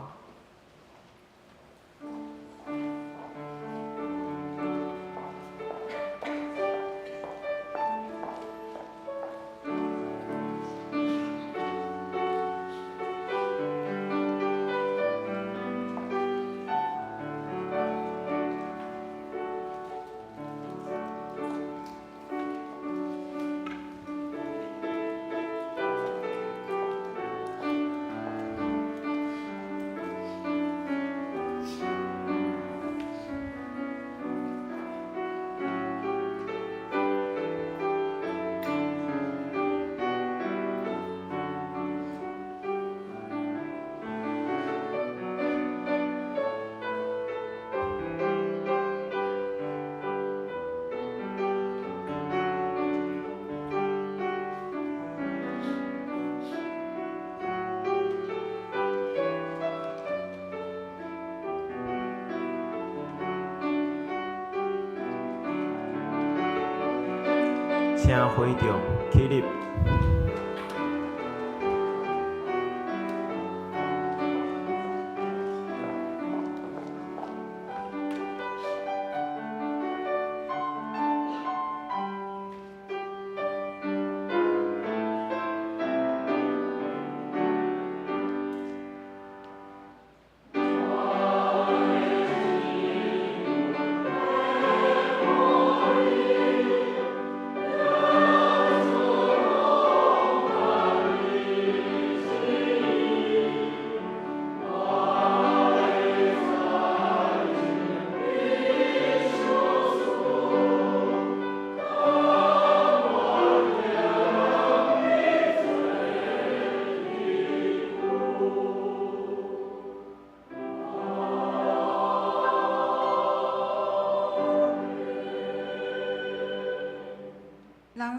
请会众起立。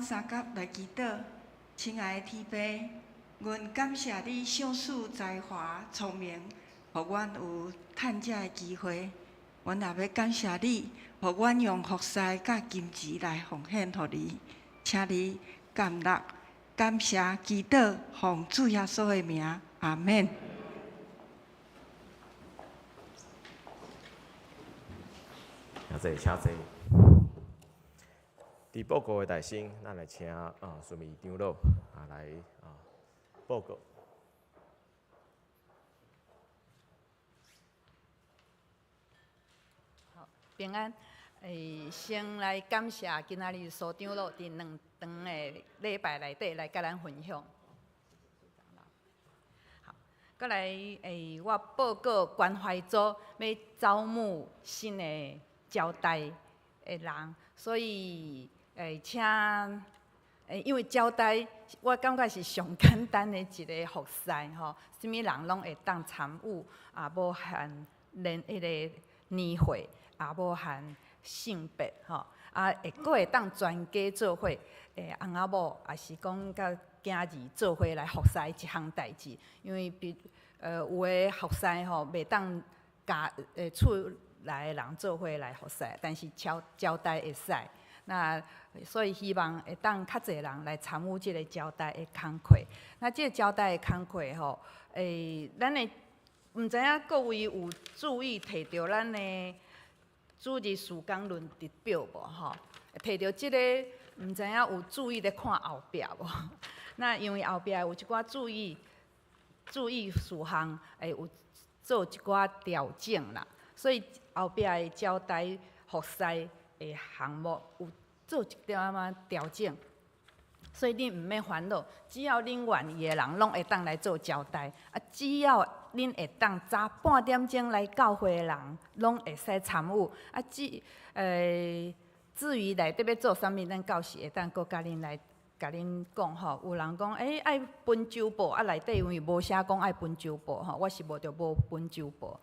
三角来祈祷。亲爱的天父，阮感谢你赏赐才华、聪明，互阮有趁食的机会。阮也要感谢你，互阮用服侍甲金钱来奉献互你，请你甘乐、感谢、祈祷，奉主耶稣的名，阿免。请坐。伫报告的大声，咱来请顺义长老来报告。好，平安。先来感谢今仔日苏长老伫2堂的礼拜内底来甲咱分享。好，再来我报告关怀组要招募新的招待的人，所以请因为招待我感觉是上简单的一个服侍吼，啥物人拢会当参与，也无限迄个年岁，也无限性别吼，佫会当全家做伙，翁仔某也是讲甲囝儿做伙来服侍一项代志，因为有诶服侍吼袂当家厝内的人做伙来服侍，但是招待会使。那所以希望会当较侪人来参与即个招待的工课。那即个招待的工课吼，咱的毋知影各位有注意摕到咱的主日事工论日表无吼？摕到即个，毋知影有注意咧看后壁无？那因为后壁有一寡注意事项，有做一寡调整啦，所以后壁的招待服侍的项目有做一点仔调整，所以恁毋免烦恼，只要恁愿意的人，拢会当来做招待。只要恁会当早半点钟来教会的人，拢会使参与。至于内底要做啥物，咱到时会当搁甲恁来甲恁讲吼。有人讲爱分周报，内底因为无写讲爱分周报吼，我是无着无分周报。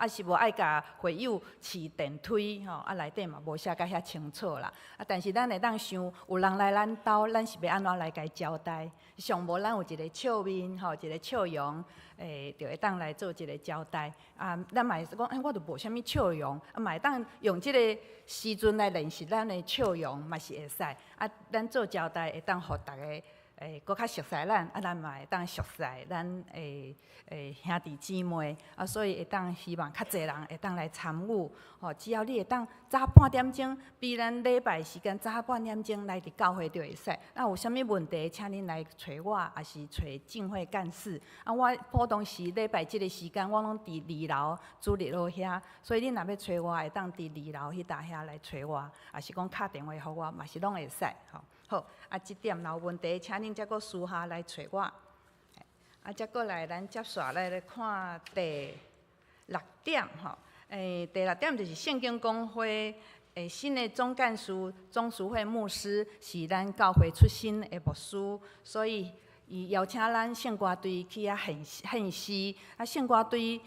是无爱甲会友饲电梯吼，内底嘛无写甲遐清楚啦。但是咱会当想，有人来咱兜，咱是要安怎来甲伊招待？上无咱有一个笑面吼，一个笑容，就会当来做一个招待。咱嘛是讲，我就无啥物笑容，嘛会当用即个时阵来练习咱的笑容，嘛是会使。咱做招待会当互逐个。搁较熟悉咱，咱嘛会当熟悉咱兄弟姊妹，所以会当希望较侪人会当来参与。只要你会当早半点钟，比咱礼拜时间早半点钟来伫教会就会使。那有啥物问题，请恁来找我，也是找敬会干事。我普通时礼拜即个时间，我拢伫2楼主日楼遐，所以恁若要找我，会当伫2楼迄搭遐来找我，也是讲敲电话互我，嘛是拢会使吼。好，即点若有问题，请恁再搁私下来找我。再搁来，咱接续来看第6点吼。第6点就是圣经公会新的总干事总书会牧师是咱教会出身的牧师，所以伊邀请咱圣歌队去献诗。圣歌队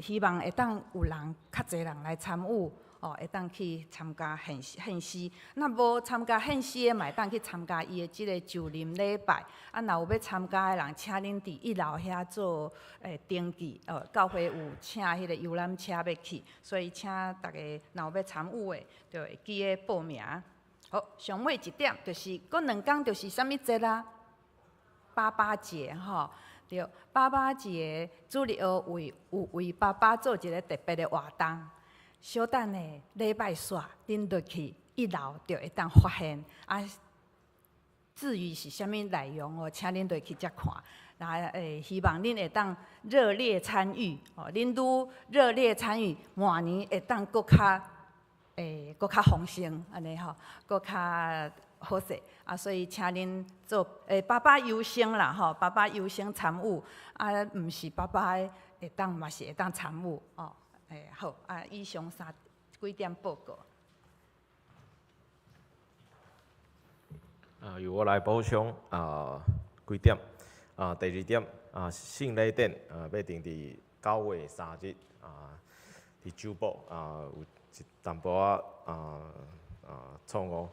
希望会当有人较侪人来参与。会当去参加献诗，那无参加献诗的，嘛会当去参加伊的即个就任礼拜。若有要参加的人，请恁伫1楼遐做登记。教会有请迄个游览车要去，所以请大家若有要参与的，就会记咧报名。好，上尾一点就是过2天就是啥物节啦？88节吼，对，88节主日学为爸爸做一个特别的活动。小等的礼拜煞，恁落去1楼就会当发现。至于是啥物内容请恁落去才看。希望恁会当热烈参与。恁愈热烈参与，明年会当搁较丰盛，安尼吼，搁较好势。所以请恁做爸爸优先啦吼，爸爸优先参与。毋是爸爸会当，嘛是会当参与哦。好，以上几点报告。由我来补充几点。第2点圣礼典要定伫9月3日伫酒堡有一淡薄仔错误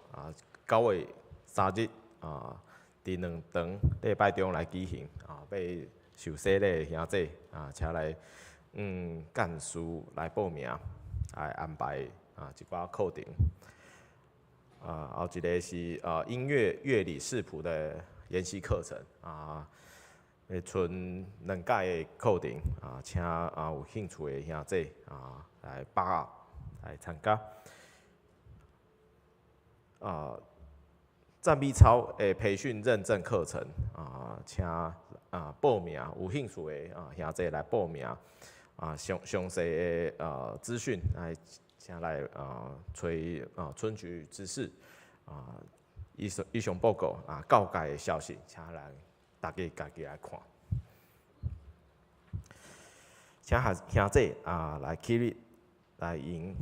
9月3日伫2堂礼拜中来举行要受洗礼的兄弟请来干事来报名，来安排一寡课程。后一个是音乐乐理视谱的研习课程会剩2届的课程请有兴趣的兄弟来把握来参加。赞美操的培训认证课程请报名有兴趣的兄弟来报名详细的资讯来请来找春菊执事以上报告教界的消息，请来大家家己来看。请兄弟来起立来迎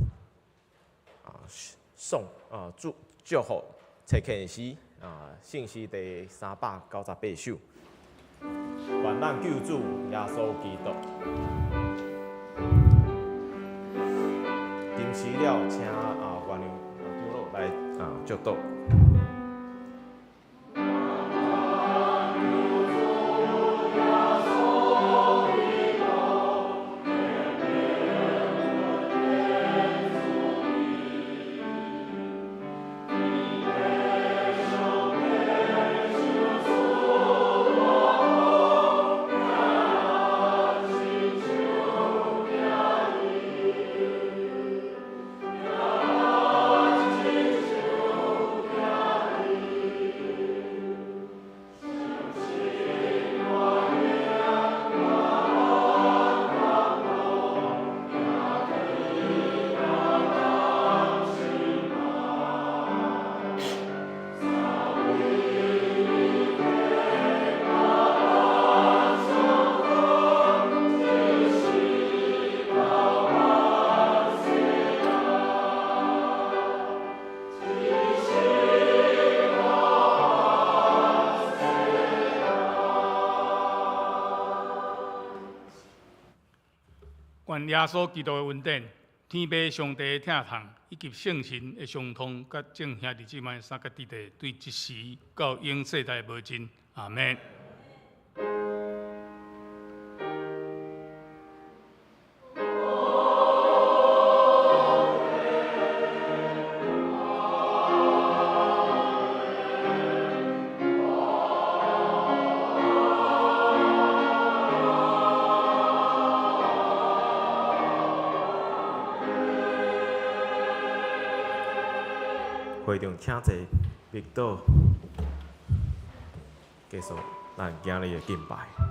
送祝福册启示信息第398首，愿咱救主耶稣基督。停时了，请原谅长老来祝祷。愿耶稣基督的恩典、天父上帝的疼痛以及圣神的相通，甲众兄弟姊妹三角地地对即时到永世代无尽。阿门。会场请坐，密道结束咱今日的敬拜。